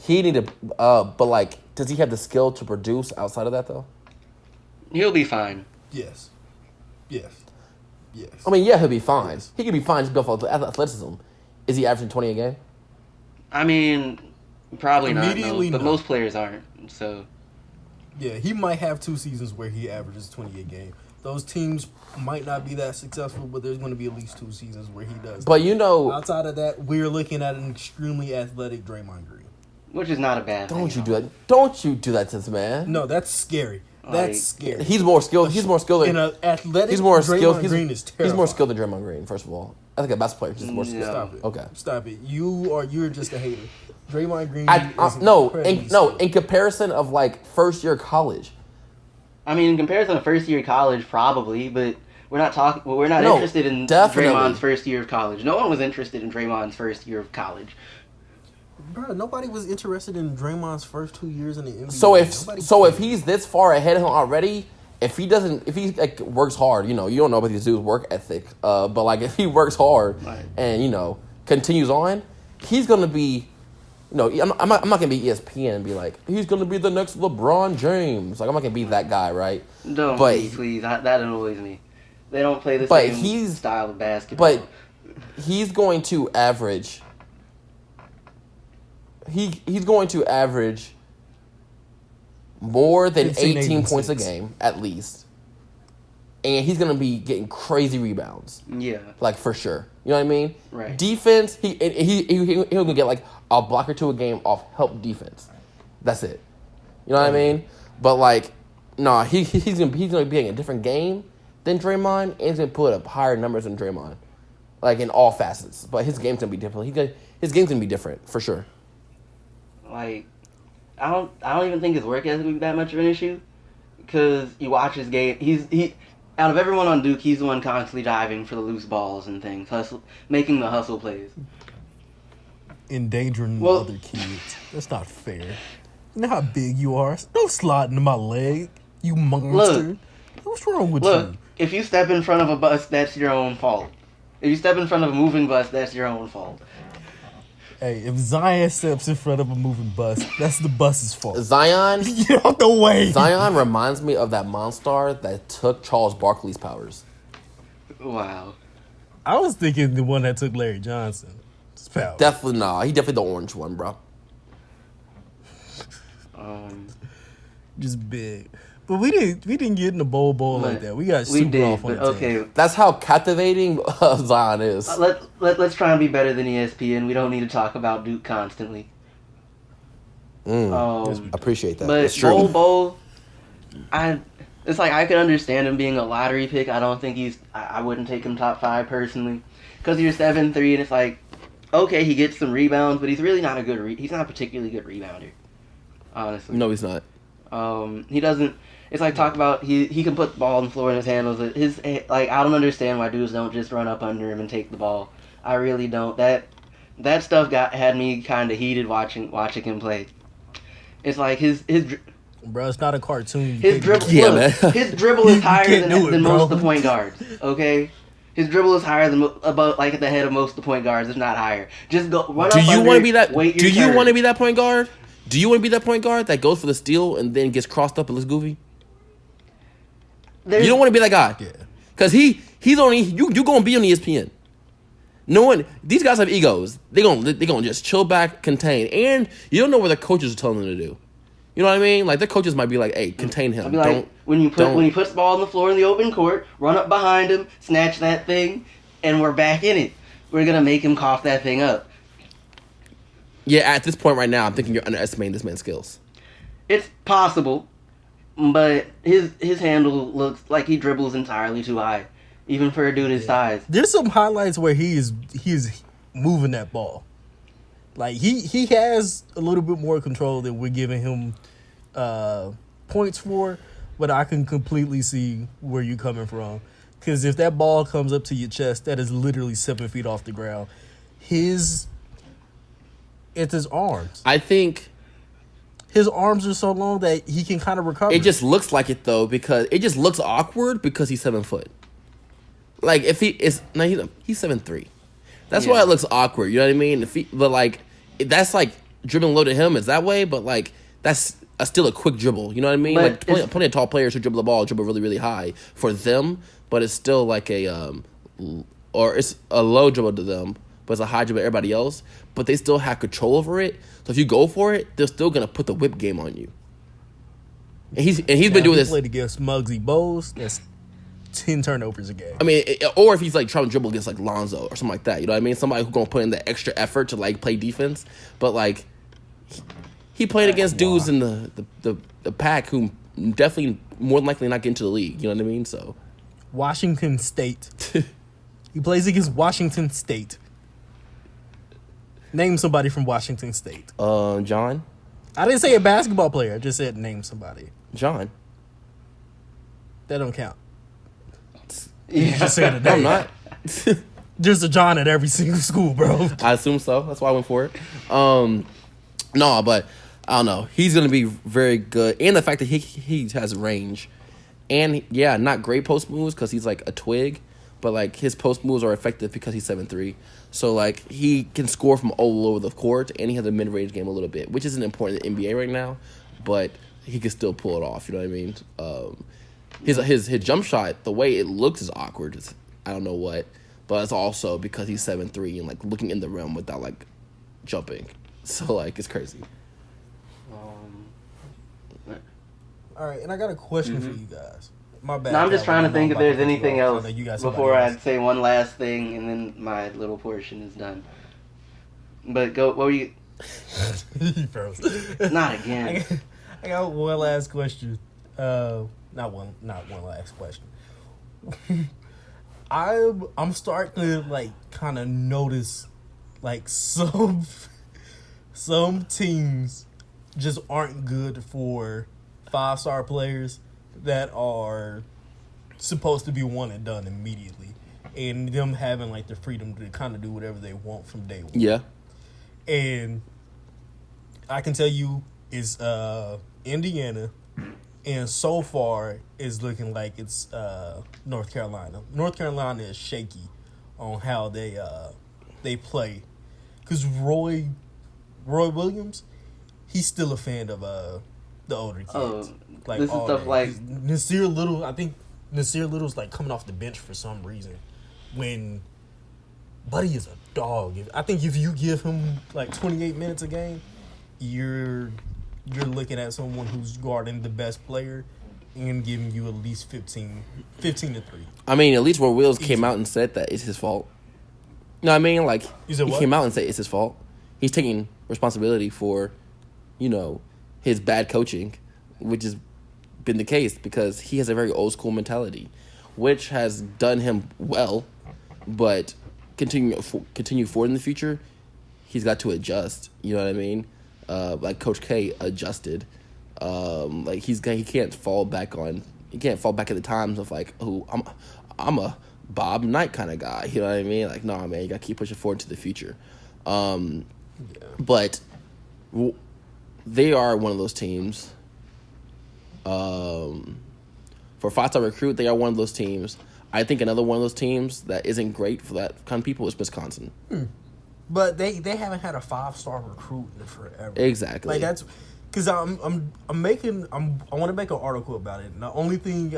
He need to, but, like, does he have the skill to produce outside of that, though? He'll be fine. Yes. I mean, yeah, he'll be fine. Yes. He could be fine just built for athleticism. Is he averaging 20 a game? I mean, probably not. Immediately, No, but no. most players aren't. So Yeah, he might have 2 seasons where he averages 20 a game. Those teams might not be that successful, but there's going to be at least 2 seasons where he does. But you know, Outside of that, we're looking at an extremely athletic Draymond Green. which is not a bad thing. don't you do that? Don't you do that to this man? No, that's scary. That's scary. He's more skilled. He's more skilled In than an athletic, he's more Draymond skilled. Green is terrifying. He's more skilled than Draymond Green. First of all, I think a basketball player is just more skilled. Stop it. Okay. Stop it. You're just a hater. Draymond Green In comparison of like first year college. I mean, in comparison to first year college, probably, but we're not No, interested in definitely. Draymond's first year of college. No one was interested in Draymond's first year of college. Bro, nobody was interested in Draymond's first 2 years in the NBA. So if he's this far ahead of him already, if he like works hard, you don't know about these dudes' work ethic. But like if he works hard Right. and continues on, he's gonna be. I'm not gonna be ESPN and be like he's gonna be the next LeBron James. Like I'm not gonna be that guy, right? Don't But- please. That annoys me. They don't play the But same style of basketball. But he's going to average. He's going to average more than 18 points a 6. game at least, and he's gonna be getting crazy rebounds. Yeah. Like for sure, you know what I mean? Right. Defense, he'll gonna get like a block or 2 a game off help defense. That's it. You know what I mean? But like, nah, he's gonna be in a different game than Draymond, and he's gonna put up higher numbers than Draymond, like in all facets. But his game's gonna be different. His game's gonna be different for sure. Like, I don't even think his work ethic would be that much of an issue, because you watch his game. He out of everyone on Duke, he's the one constantly diving for the loose balls and things, making the hustle plays. Endangering Well- other kids. That's not fair. You know how big you are. Don't slide into my leg, you monster. Look. What's wrong with Look, you? if you step in front of a bus, that's your own fault. If you step in front of a moving bus, that's your own fault. Hey, if Zion steps in front of a moving bus, that's the bus's fault. Zion Get out the way. Zion reminds me of that monster that took Charles Barkley's powers. Wow. I was thinking the one that took Larry Johnson's power. Definitely not. He definitely the orange one, bro. Just big. But we didn't get in the Bol Bol like that. We got We super did, off on but the okay. tangent. That's how captivating Zion is. Let's try and be better than ESPN. We don't need to talk about Duke constantly. Appreciate that. But It's true. Bol Bol, it's like I could understand him being a lottery pick. I don't think I wouldn't take him top 5 personally, because you're 7'3", and it's like, okay, he gets some rebounds, but he's really not a good. He's not a particularly good rebounder. Honestly, No, he's not. he doesn't. It's like talk about he can put the ball on the floor in his handles. I don't understand why dudes don't just run up under him and take the ball. I really don't. That stuff had me kind of heated watching him play. It's like his Bro, it's not a cartoon. his dribble. Yeah, look, man. His dribble is higher can't do it, than bro. most of the point guards. Okay. His dribble is higher than about like at the head of most of the point guards, if not higher. Just go run Do up you under, want to be that? wait Do your you turn. want to be that point guard? Do you want to be that point guard that goes for the steal and then gets crossed up and looks goofy? There's- You don't want to be that guy. Yeah. Because he's only you gonna be on ESPN. No one. These guys have egos. They gonna just chill back, contain, and you don't know what their coaches are telling them to do. You know what I mean? Like their coaches might be like, "Hey, contain him. I'll be like, Don't." when he puts the ball on the floor in the open court, run up behind him, snatch that thing, and we're back in it. We're gonna make him cough that thing up. Yeah, at this point right now, I'm thinking you're underestimating this man's skills. It's possible, but his handle looks like he dribbles entirely too high, even for a dude his size. There's some highlights where he is moving that ball. Like he has a little bit more control than we're giving him points for, but I can completely see where you're coming from. Because if that ball comes up to your chest, that is literally 7 feet off the ground. It's his arms. I think His arms are so long that he can kind of recover. it just looks like it though because it just looks awkward because he's 7 foot. Like if he is, no, he's 7'3". That's why Yeah. it looks awkward. You know what I mean? But like that's like dribbling low to him is that way, but like that's still a quick dribble. You know what I mean? But Like plenty of tall players who dribble the ball dribble really really high for them, but it's still like or it's a low dribble to them, but it's a high dribble to everybody else. But they still have control over it. So if you go for it, they're still gonna put the whip game on you. And he's been doing this. Played against Muggsy Bogues. That's 10 turnovers a game. I mean, or if he's like trying to dribble against like Lonzo or something like that, you know what I mean? Somebody who's gonna put in the extra effort to like play defense, but like he played against dudes in the pack who definitely more than likely not get into the league. You know what I mean? So Washington State. He plays against Washington State. Name somebody from Washington State. John, I didn't say a basketball player. I just said name somebody. John, That don't count. Yeah. You just said a no, I'm name. not. There's a John at every single school, bro. I assume so. That's why I went for it. No, but I don't know. He's gonna be very good, and the fact that he has range, and yeah, not great post moves because he's like a twig, but like his post moves are effective because he's 7'3". So like he can score from all over the court, and he has a mid range game a little bit, which isn't important in the NBA right now, but he can still pull it off. You know what I mean? His jump shot, the way it looks is awkward. I don't know what, but it's also because he's 7'3" and like looking in the rim without like jumping. So like it's crazy. All right, and I got a question for you guys. My bad. No, I'm just trying to Calvin. think if I'm about there's cut you anything off. I else know you got before somebody I else. say one last thing, and then my little portion is done. But go. What were you? He froze. Not again. I got one last question. Not one last question. I'm starting to like kind of notice like some teams just aren't good for 5-star players that are supposed to be one and done immediately, and them having like the freedom to kind of do whatever they want from day one. Yeah. And I can tell you is Indiana, and so far it's looking like it's North Carolina. North Carolina is shaky on how they play, because Roy Williams, he's still a fan of the older kids. Oh, like this is stuff like Nasir Little. I think Nasir Little's like coming off the bench for some reason, when Buddy is a dog. I think if you give him like 28 minutes a game, you're looking at someone who's guarding the best player and giving you at least 15 to 3. I mean, at least Roy Williams came out and said that it's his fault. No, I mean, like, he came out and said it's his fault. He's taking responsibility for, his bad coaching, which has been the case because he has a very old school mentality, which has done him well, but continue forward in the future, he's got to adjust. You know what I mean? Like Coach K adjusted. Like he can't fall back at the times of like, oh, I'm a Bob Knight kind of guy. You know what I mean? Like, nah, man, you gotta keep pushing forward to the future. But they are one of those teams. For a 5-star recruit, they are one of those teams. I think another one of those teams that isn't great for that kind of people is Wisconsin. But they haven't had a 5-star recruit in forever. Exactly. Like that's because I want to make an article about it. And the only thing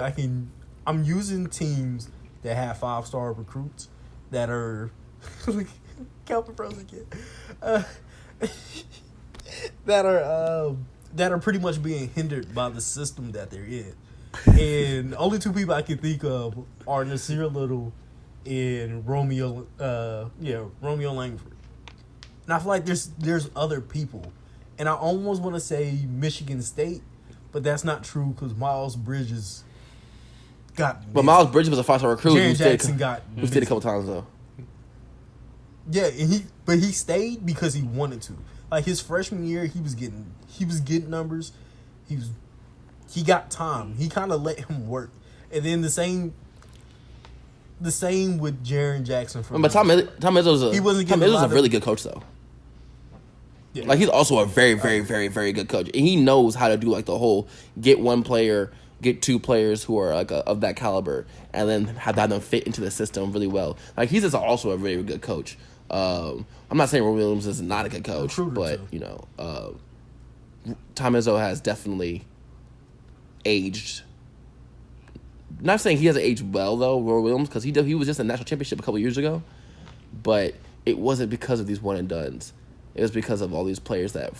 I'm using teams that have 5-star recruits that are Calvin Frozen kid, that are pretty much being hindered by the system that they're in. And the only 2 people I can think of are Nasir Little and Romeo Langford. And I feel like there's other people. And I almost want to say Michigan State, but that's not true because Miles Bridges got. But Miles Bridges was a 5-star recruit. Jaren Jackson got. Who stayed a couple times though. Yeah, and he stayed because he wanted to. Like his freshman year, he was getting numbers. He got time. He kind of let him work, and then the same with Jaren Jackson. But Tom Izzo's a really good coach though. Yeah. Like he's also a very, very, very, very good coach, and he knows how to do like the whole get 1 player, get 2 players who are like of that caliber, and then have them fit into the system really well. Like he's just also a very good coach. I'm not saying Romeo Williams is not a good coach, but Tom Izzo has definitely aged. Not saying he hasn't aged well though, Roy Williams, because he was just in a national championship a couple years ago, but it wasn't because of these one and dones. It was because of all these players that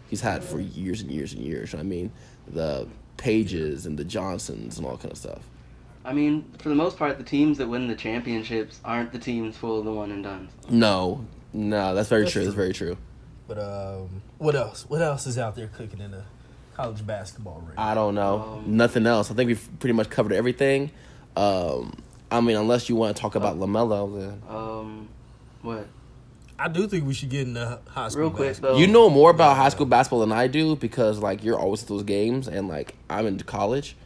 he's had for years and years and years. I mean, the Pages and the Johnsons and all kind of stuff. I mean, for the most part, the teams that win the championships aren't the teams full of the one and dones. No, that's very true. That's very true. But what else? What else is out there cooking in the college basketball right now? I don't know. Nothing else. I think we've pretty much covered everything. I mean, unless you want to talk about LaMelo, then. What? I do think we should get into high school real quick basketball. though. You know more about high school basketball than I do because like you're always at those games and like I'm into college.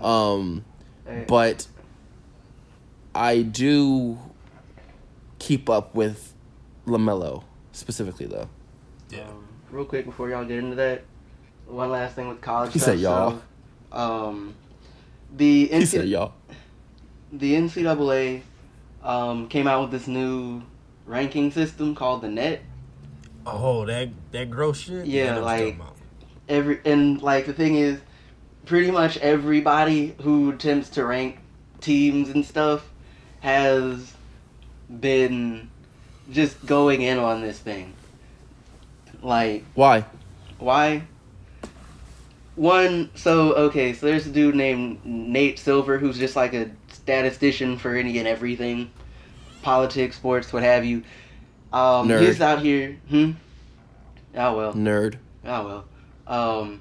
But I do keep up with LaMelo specifically though. Yeah. Real quick before y'all get into that, one last thing with college. He stuff. said y'all. The He said y'all. The NCAA came out with this new ranking system called the net. Oh, that gross shit. Yeah, like the thing is, pretty much everybody who attempts to rank teams and stuff has been just going in on this thing. Like Why? So there's a dude named Nate Silver who's just like a statistician for any and everything. Politics, sports, what have you. Nerd. He's out here. Oh well. Nerd. Oh well.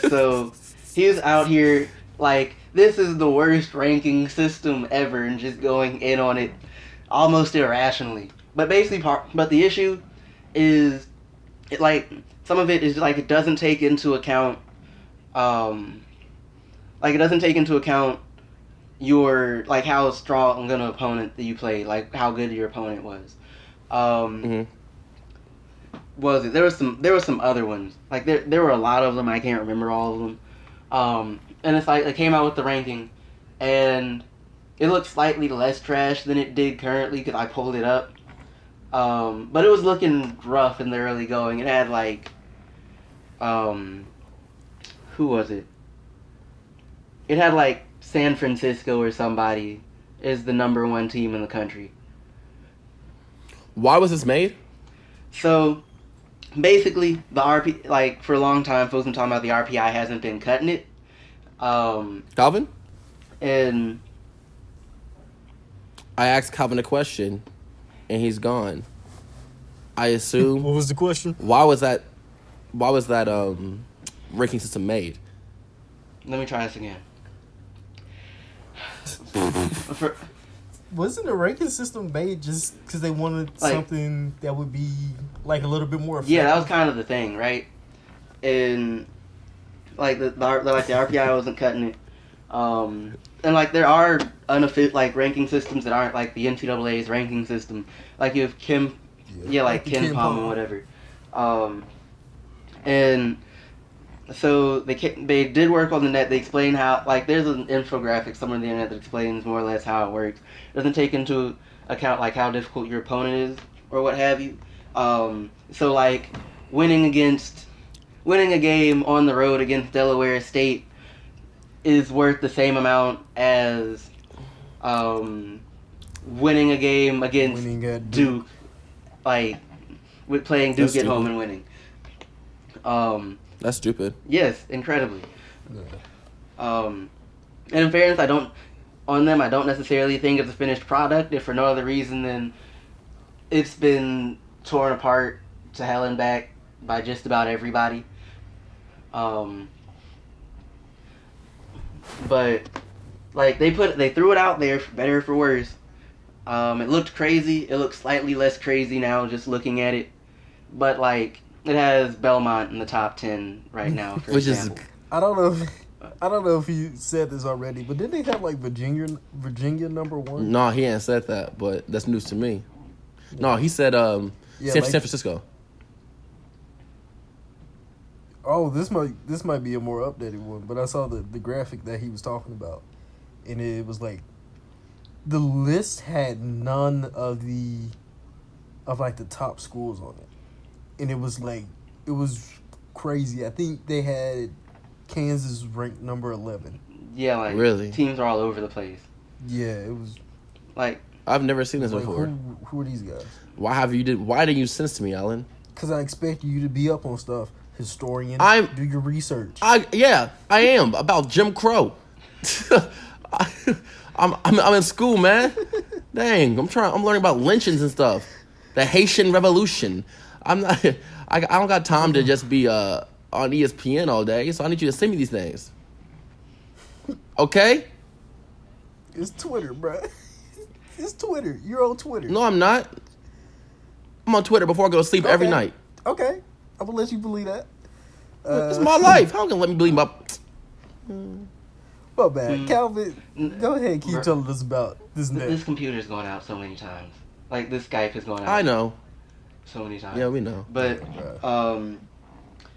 So he's out here like this is the worst ranking system ever, and just going in on it almost irrationally. But basically, the issue is, some of it is like it doesn't take into account, your how strong an opponent that you played, like how good your opponent was. was it? There was some other ones. Like there were a lot of them. I can't remember all of them. And it's like it came out with the ranking, and it looked slightly less trash than it did currently because I pulled it up. But it was looking rough in the early going. It had like, who was it? It had like San Francisco or somebody is the number 1 team in the country. Why was this made? So, basically, the RP, like, for a long time, folks been talking about the RPI hasn't been cutting it. Calvin? And I asked Calvin a question, and he's gone. I assume. What was the question? Why was that ranking system made? let me try this again. Wasn't the ranking system made just because they wanted something that would be like a little bit more effective? Yeah, that was kind of the thing, right? And like the RPI wasn't cutting it. And like there are unofficial like ranking systems that aren't like the NCAA's ranking system. Like you have Kim, like Kim Palm and whatever. And so they did work on the net. They explain how, like, there's an infographic somewhere on the internet that explains more or less how it works. It doesn't take into account like how difficult your opponent is or what have you. So like winning a game on the road against Delaware State is worth the same amount as winning a game against Duke, like with playing Duke at home and winning. That's stupid. Yes, incredibly. Yeah. And in fairness, I don't necessarily think it's a finished product, if for no other reason than it's been torn apart to hell and back by just about everybody. But like they threw it out there for better or for worse. It looked crazy. It looks slightly less crazy now just looking at it. But like it has Belmont in the top 10 right now, for example. I don't know if you said this already, but didn't they have like Virginia number 1? No, he ain't said that, but that's news to me. Yeah. No, he said San Francisco. Oh, this might be a more updated one, but I saw the graphic that he was talking about, and it was like the list had none of the top schools on it, and it was crazy. I think they had Kansas ranked number 11. Yeah, like really? Teams are all over the place. Yeah, it was like I've never seen this before. Who are these guys? Why didn't you send this to me, Alan? Because I expect you to be up on stuff. Historian, do your research. I am about Jim Crow. I'm in school, man. Dang, I'm learning about lynchings and stuff. The Haitian Revolution. I don't got time to just be on ESPN all day, so I need you to send me these things. Okay? It's Twitter, bro. It's Twitter. You're on Twitter. No, I'm not. I'm on Twitter before I go to sleep every night. Okay. I'm going to let you believe that. It's my life. How can you let me believe my... Well, bad. Calvin, go ahead and keep telling us about this net. This computer's gone out so many times. Like, this Skype has gone out. I know. So many times. Yeah, we know. But,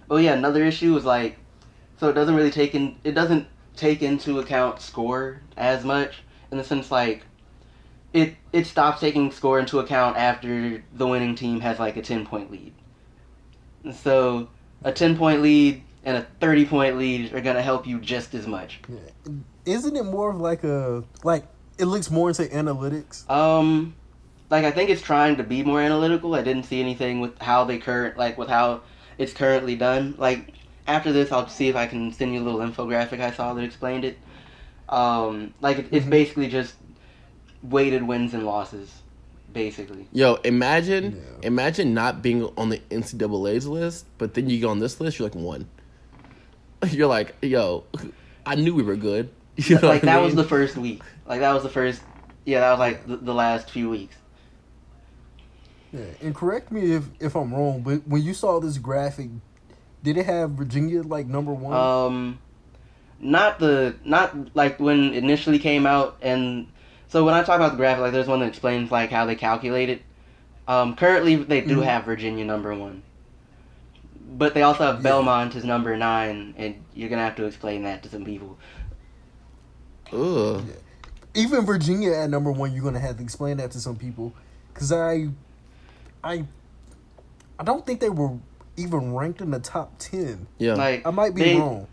another issue is, like, so it doesn't take into account score as much, in the sense, like, it stops taking score into account after the winning team has, like, a 10-point lead. So a 10-point lead and a 30-point lead are going to help you just as much. Yeah. Isn't it more of it looks more into analytics? I think it's trying to be more analytical. I didn't see anything with how with how it's currently done. Like, after this, I'll see if I can send you a little infographic I saw that explained it. It's basically just weighted wins and losses. Basically. Yo, imagine not being on the NCAA's list, but then you go on this list, you're like 1. You're like, yo, I knew we were good. You know that was the first week. Like, that was the first... Yeah, that was, like, the last few weeks. Yeah, and correct me if I'm wrong, but when you saw this graphic, did it have Virginia, like, number 1? Not like, when it initially came out, and... So when I talk about the graphic, like, there's one that explains, like, how they calculate it. Currently, they do have Virginia number 1. But they also have Belmont as number 9, and you're gonna have to explain that to some people. Ugh. Even Virginia at number 1, you're gonna have to explain that to some people, because I don't think they were even ranked in the top 10. Yeah. Like, I might be wrong,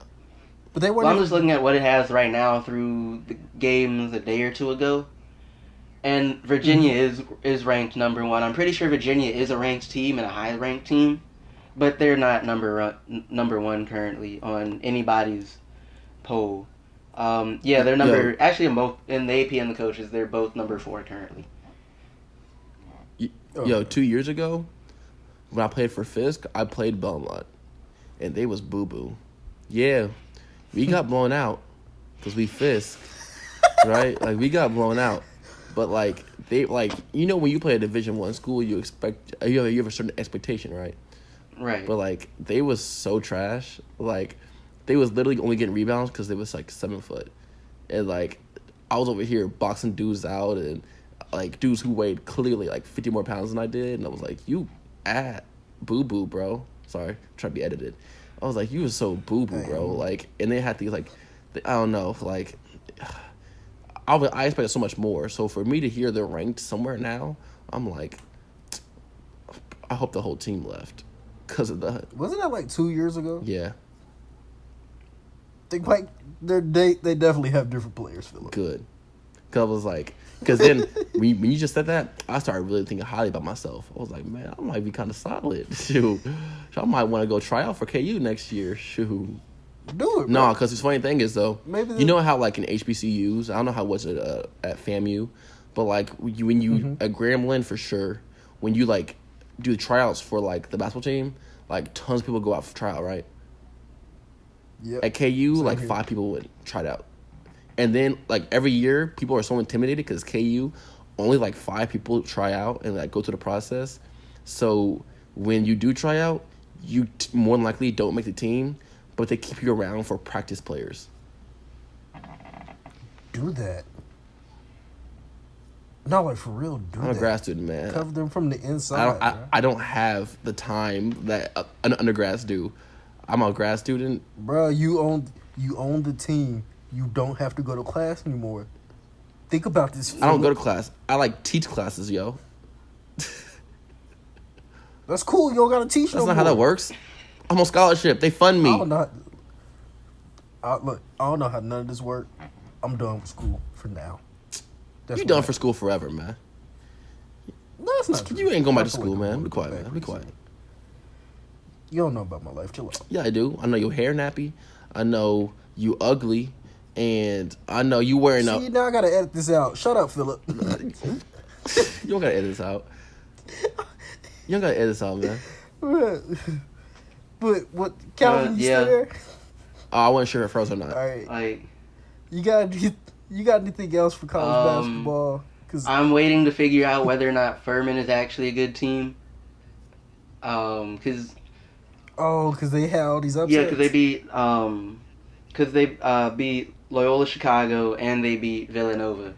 but they weren't. Well, I'm just looking at what it has right now through the games a day or two ago, and Virginia is ranked number 1. I'm pretty sure Virginia is a ranked team and a high ranked team, but they're not number 1 currently on anybody's poll. They're number actually in the AP and the coaches. They're both number 4 currently. Yo, 2 years ago, when I played for Fisk, I played Belmont, and they was boo-boo. Yeah, we got blown out because we Fisk, right? Like, we got blown out. But, like, they, like, you know when you play a Division I school, you expect, you have a certain expectation, right? Right. But, like, they was so trash. Like, they was literally only getting rebounds because they was, like, 7 foot. And, like, I was over here boxing dudes out and, like, dudes who weighed clearly, like, 50 more pounds than I did. And I was like, you boo-boo, bro. Sorry, trying to be edited. I was like, you was so boo-boo, bro. Like, and they had these, like, I don't know, like, I expected so much more. So for me to hear they're ranked somewhere now, I'm like, I hope the whole team left because of that. Wasn't that like 2 years ago? Yeah. They definitely have different players, Philip. Good. Because I was like, because then when you just said that, I started really thinking highly about myself. I was like, man, I might be kind of solid. Shoot. I might want to go try out for KU next year. Shoot. Do it, bro. No, because the funny thing is, though, Maybe you know how, like, in HBCUs, I don't know how it was at FAMU, but, like, when you at Grambling, for sure, when you, like, do the tryouts for, like, the basketball team, like, tons of people go out for tryout, right? Yep. At KU, Same like, here. 5 people would try it out. And then, like, every year, people are so intimidated because KU, only, like, 5 people try out and, like, go through the process. So when you do try out, you more than likely don't make the team, but they keep you around for practice players. Do that. No, like, for real, do that. I'm a grad student, man. Cover them from the inside. I don't have the time that an undergrads do. I'm a grad student. Bro, you own the team. You don't have to go to class anymore. Think about this. I don't go to class. I, like, teach classes, yo. That's cool. You don't gotta teach. That's not how that works. I'm on scholarship. They fund me. I don't know. I don't know how none of this work. I'm done with school for now. You done for school forever, man. No, that's not true. You ain't going back to I feel school, like I'm man. going Be quiet, back man. Be recently. quiet. You don't know about my life. Chill out. Yeah, I do. I know your hair nappy. I know you ugly. And I know you wearing See, now I gotta edit this out. Shut up, Philip. You don't gotta edit this out. You don't gotta edit this out, man. But what, Calvin? You still there? Oh, I wasn't sure if it froze or not. All right. Like, You got anything else for college basketball? Cause I'm waiting to figure out whether or not Furman is actually a good team. Because they had all these upsets. yeah, because they beat Loyola Chicago and they beat Villanova.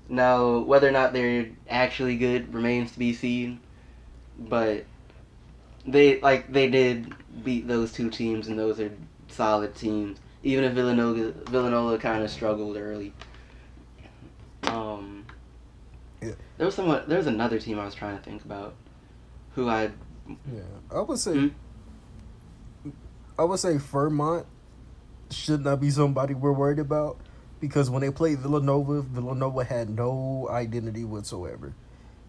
Now whether or not they're actually good remains to be seen, but they did beat those two teams, and those are solid teams. Even if Villanova kind of struggled early. Yeah. There was another team I was trying to think about, who I. Yeah, I would say. I would say Vermont should not be somebody we're worried about, because when they played Villanova had no identity whatsoever.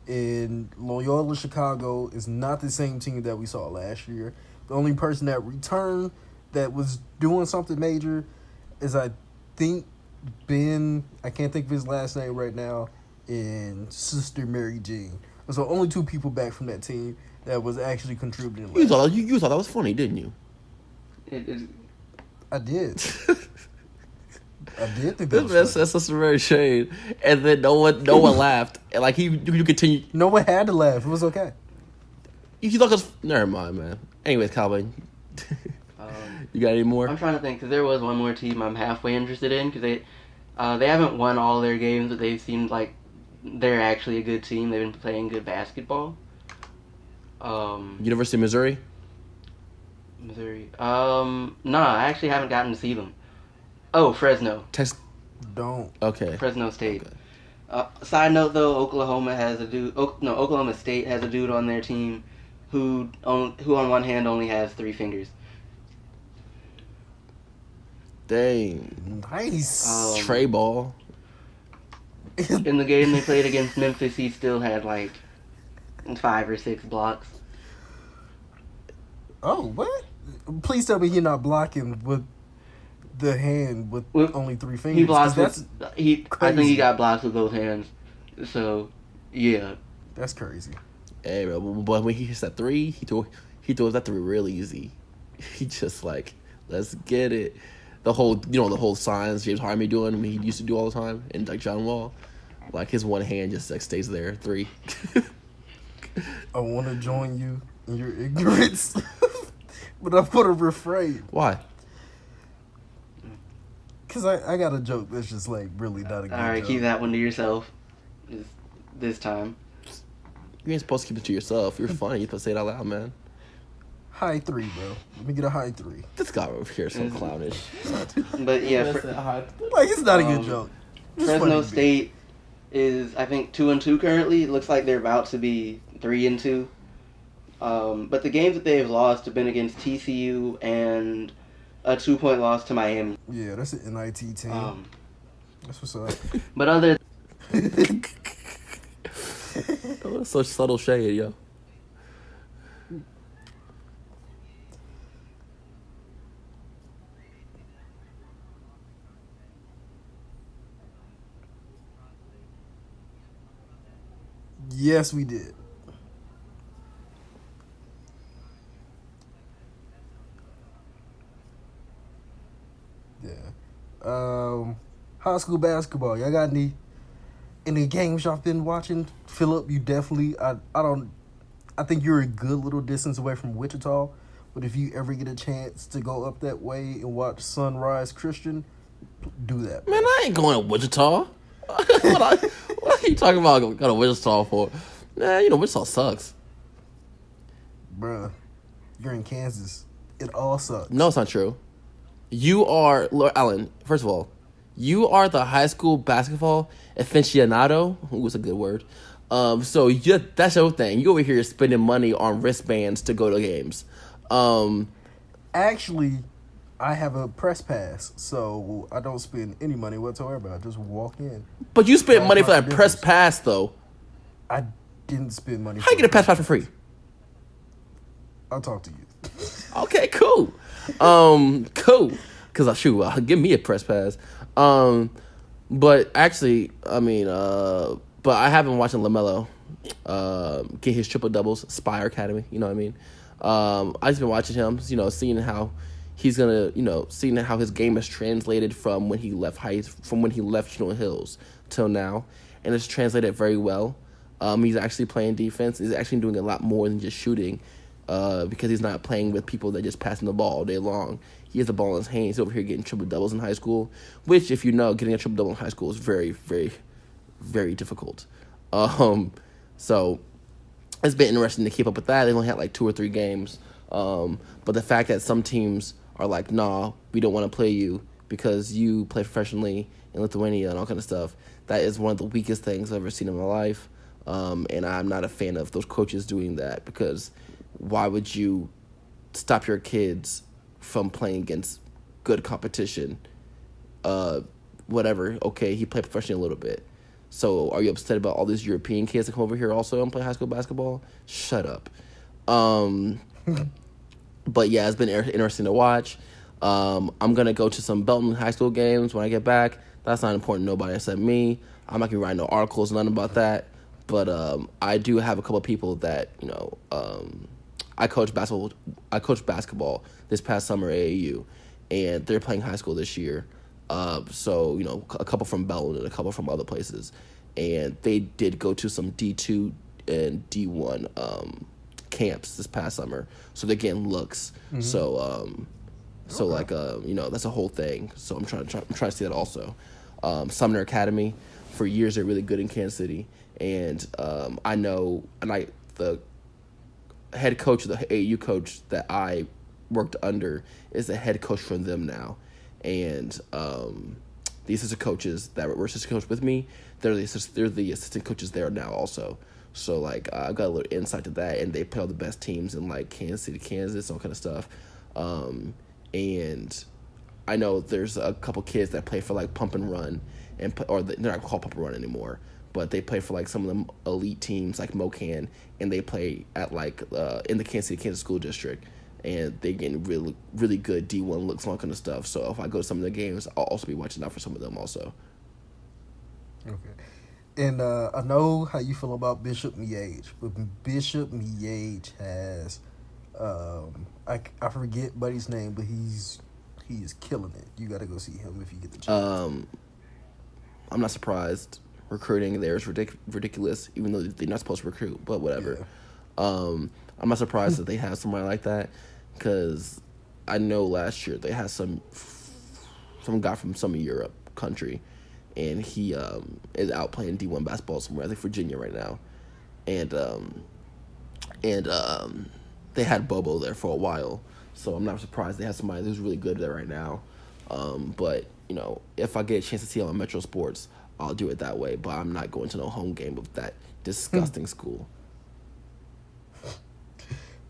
And Loyola Chicago is not the same team that we saw last year. The only person that returned that was doing something major is, I think, Ben, I can't think of his last name right now, and Sister Mary Jane. Those are only 2 people back from that team that was actually contributing. You thought that was funny, didn't you? I did. I did think that was funny. That's Sister Mary Jane, and then no one laughed. And like you continue. No one had to laugh. It was okay. You thought us. Never mind, man. Anyways, Calvin, you got any more? I'm trying to think, because there was one more team I'm halfway interested in, because they haven't won all their games, but they seemed like they're actually a good team. They've been playing good basketball. University of Missouri? Missouri. No, I actually haven't gotten to see them. Oh, Fresno. Don't. Okay. Fresno State. Okay. Side note though, Oklahoma State has a dude on their team who on one hand only has 3 fingers. Dang. Nice. Trey ball. In the game they played against Memphis, he still had like 5 or 6 blocks. Oh, what? Please tell me you're not blocking with the hand with only 3 fingers. He blocks that's I think crazy. he got blocks with both hands. So, yeah. That's crazy. Hey, bro, but when he hits that 3, he throws that 3 real easy. He just like, let's get it. The whole signs James Harden be doing, he used to do all the time, and like John Wall, like his one hand just like stays there. 3. I want to join you in your ignorance, but I'm going to refrain. Why? Because I got a joke that's just like really not a good Alright, joke. keep that one to yourself. This time. You ain't supposed to keep it to yourself. You're funny. You're supposed to say it out loud, man. High 3, bro. Let me get a high 3. This guy over here is so clownish. But yeah, Like, it's not a good joke. It's funny Fresno to me. State is, I think, 2-2 currently. It looks like they're about to be 3-2. But the games that they've lost have been against TCU and a 2-point loss to Miami. Yeah, that's an NIT team. That's what's up. But other Oh, that's such subtle shade, yo. Yes, we did. Yeah. High school basketball. Y'all got any games y'all been watching? Philip, you definitely. I think you're a good little distance away from Wichita, but if you ever get a chance to go up that way and watch Sunrise Christian, do that. Man, I ain't going to Wichita. What are you talking about going to Wichita for? Man, Wichita sucks. Bruh, you're in Kansas. It all sucks. No, it's not true. You are, Lord Allen, first of all, you are the high school basketball aficionado. Ooh, it's a good word. So that's your thing. You over here spending money on wristbands to go to games. Actually, I have a press pass, so I don't spend any money whatsoever. I just walk in. But you spent That's money for not that the press difference. pass, though. I didn't spend money. How you get a press pass for free? I'll talk to you. Okay, cool. Cool. Because give me a press pass. But actually, but I have been watching LaMelo get his triple doubles, Spire Academy. You know what I mean? I just been watching him. Seeing how he's gonna, seeing how his game has translated from when he left Chino Hills till now, and it's translated very well. He's actually playing defense. He's actually doing a lot more than just shooting. Because he's not playing with people that just pass him the ball all day long. He has the ball in his hands. He's over here getting triple doubles in high school, which, if you know, getting a triple double in high school is very, very, very difficult. So it's been interesting to keep up with that. They've only had like 2 or 3 games, but the fact that some teams are like, nah, we don't want to play you because you play professionally in Lithuania and all kind of stuff. That is one of the weakest things I've ever seen in my life, and I'm not a fan of those coaches doing that because. Why would you stop your kids from playing against good competition? Whatever. Okay, he played professionally a little bit. So are you upset about all these European kids that come over here also and play high school basketball? Shut up. But yeah, it's been interesting to watch. I'm going to go to some Belton high school games when I get back. That's not important to nobody except me. I'm not going to write no articles, nothing about that. But I do have a couple of people that, I coached basketball this past summer at AAU, and they're playing high school this year. So, a couple from Belton and a couple from other places. And they did go to some D2 and D1 camps this past summer. So they're getting looks. Mm-hmm. So, that's a whole thing. So I'm trying to see that also. Sumner Academy, for years they're really good in Kansas City. And I know, head coach of the AAU coach that I worked under is the head coach for them now, and the assistant coaches that were assistant coach with me, they're the assistant coaches there now also. So like I got a little insight to that, and they play all the best teams in like Kansas City, Kansas, all kind of stuff, and I know there's a couple kids that play for like Pump and Run, or they're not called Pump and Run anymore, but they play for like some of the elite teams like MoCan, and they play at like in the Kansas City, Kansas school district, and they getting really really good D1 looks and all kind of stuff. So if I go to some of the games, I'll also be watching out for some of them also. Okay. And I know how you feel about Bishop Miege, but Bishop Miege has I forget Buddy's name, but he is killing it. You got to go see him if you get the chance. I'm not surprised. Recruiting there is ridiculous, even though they're not supposed to recruit, but whatever. Yeah. I'm not surprised that they have somebody like that, because I know last year they had some guy from some Europe country, and he is out playing D1 basketball somewhere, I think Virginia right now, and they had Bobo there for a while, so I'm not surprised they have somebody who's really good there right now. But you know, if I get a chance to see it on Metro Sports, I'll do it that way. But I'm not going to no home game of that disgusting school.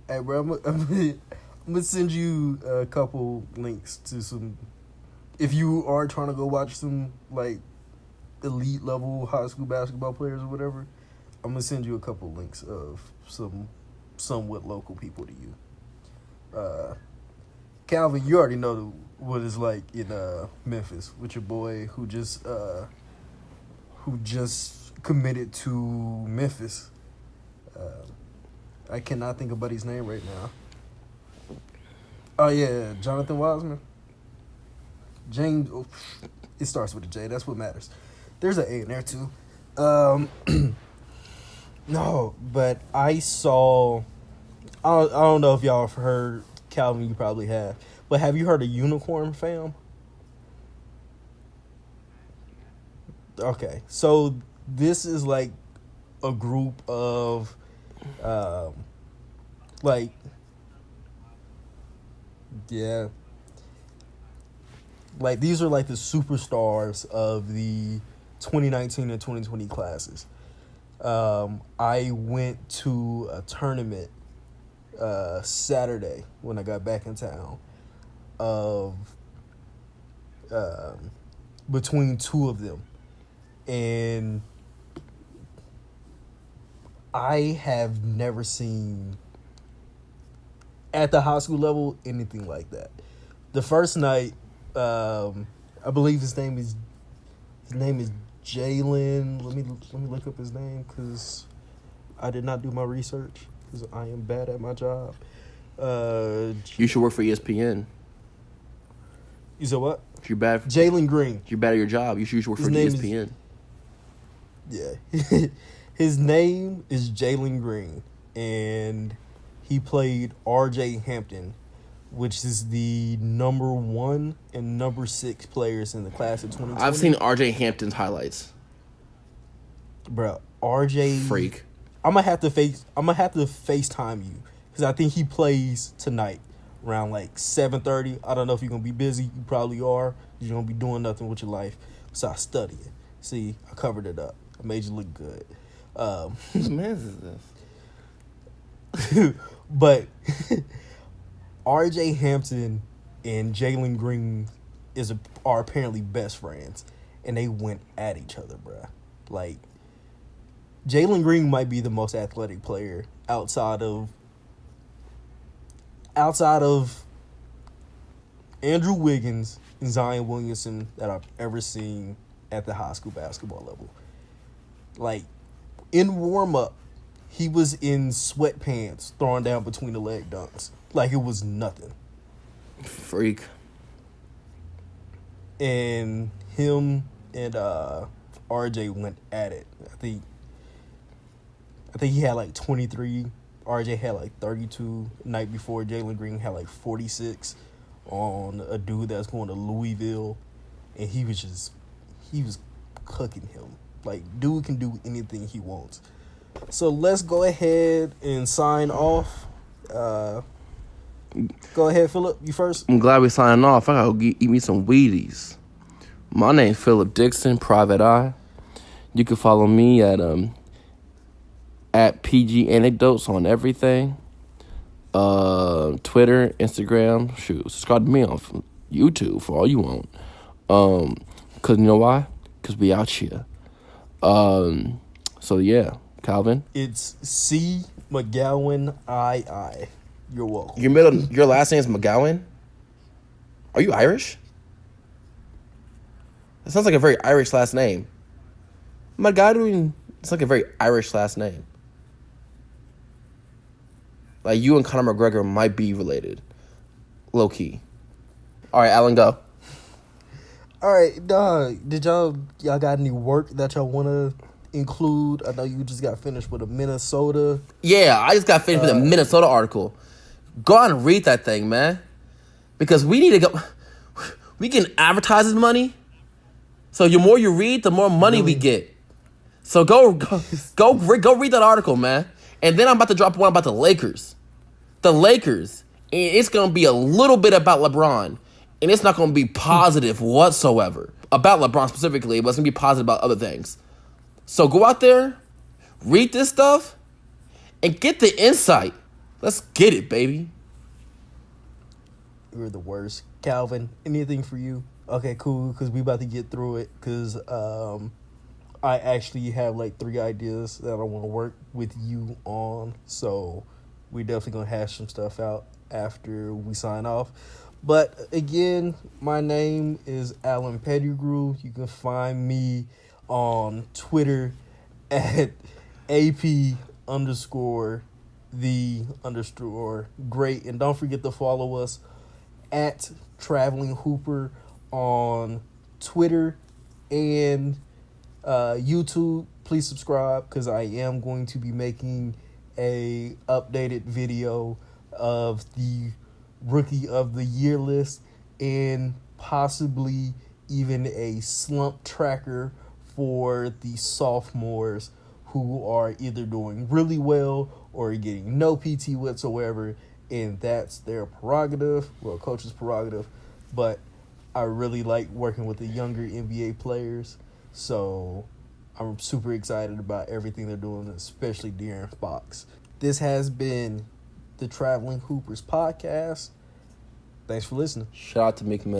Hey, bro, I'm gonna send you a couple links to some. If you are trying to go watch some like elite level high school basketball players or whatever, I'm gonna send you a couple links of some somewhat local people to you. Calvin, you already know what it's like in Memphis with your boy who just committed to Memphis. I cannot think of Buddy's name right now. Oh yeah, Jonathan Wiseman. James. Oh, it starts with a J. That's what matters. There's an A in there too. No, but I saw. I don't know if y'all have heard. Calvin, you probably have. But have you heard of Unicorn Fam? Okay, so this is like a group of, like, yeah, like these are like the superstars of the 2019 and 2020 classes. I went to a tournament Saturday when I got back in town of between two of them, and I have never seen at the high school level anything like that. The first night, I believe his name is Jalen. Let me look up his name because I did not do my research because I am bad at my job. You should work for ESPN. You said what? You're bad. Jalen Green. You're bad at your job. You should work for ESPN. Yeah. His name is Jalen Green, and he played R.J. Hampton, which is the number 1 and number 6 players in the class of 2020. I've seen R.J. Hampton's highlights. Bro, R.J. Freak. I'm gonna have to FaceTime you because I think he plays tonight around like 7:30. I don't know if you're gonna be busy. You probably are. You're gonna be doing nothing with your life. So I study it. See, I covered it up. I made you look good. Whose man is this? But R.J. Hampton and Jalen Green are apparently best friends, and they went at each other, bruh. Like, Jalen Green might be the most athletic player outside of Andrew Wiggins and Zion Williamson that I've ever seen at the high school basketball level. Like, in warm-up, he was in sweatpants throwing down between the leg dunks. Like it was nothing. Freak. And him and RJ went at it. I think he had like 23. RJ had like 32 the night before. Jalen Green had like 46 on a dude that's going to Louisville. And he was cooking him. Like, dude can do anything he wants. So let's go ahead and sign off. Go ahead, Philip. You first. I'm glad we signing off. I gotta go eat me some Wheaties. My name's Philip Dixon, Private Eye. You can follow me at PG Anecdotes on everything. Twitter, Instagram. Shoot, subscribe to me on YouTube for all you want. Cause you know why? Cause we out here. So yeah, Calvin. It's C McGowan II. You're welcome. Your last name is McGowan? Are you Irish? It sounds like a very Irish last name. McGowan. It's like a very Irish last name. Like you and Conor McGregor might be related. Low key. All right, Alan, go. All right, did y'all got any work that y'all want to include? I know you just got finished with a Minnesota. Yeah, I just got finished with a Minnesota article. Go out and read that thing, man. Because we need to go. We can advertise this money. So the more you read, the more money we get. So go read that article, man. And then I'm about to drop one about the Lakers. The Lakers. And it's going to be a little bit about LeBron. And it's not going to be positive whatsoever. About LeBron specifically, but it's going to be positive about other things. So go out there, read this stuff, and get the insight. Let's get it, baby. You're the worst. Calvin, anything for you? Okay, cool, because we about to get through it, because I actually have like 3 ideas that I want to work with you on, so we definitely going to hash some stuff out after we sign off. But again, my name is Alan Pettigrew. You can find me on Twitter at AP_the_great. And don't forget to follow us at Traveling Hooper on Twitter and YouTube. Please subscribe because I am going to be making a updated video of the Rookie of the Year list and possibly even a slump tracker for the sophomores who are either doing really well or getting no PT whatsoever, and that's their prerogative, well, coach's prerogative, but I really like working with the younger NBA players, so I'm super excited about everything they're doing, especially De'Aaron Fox. This has been the Traveling Hoopers podcast. Thanks for listening. Shout out to Mick Mill.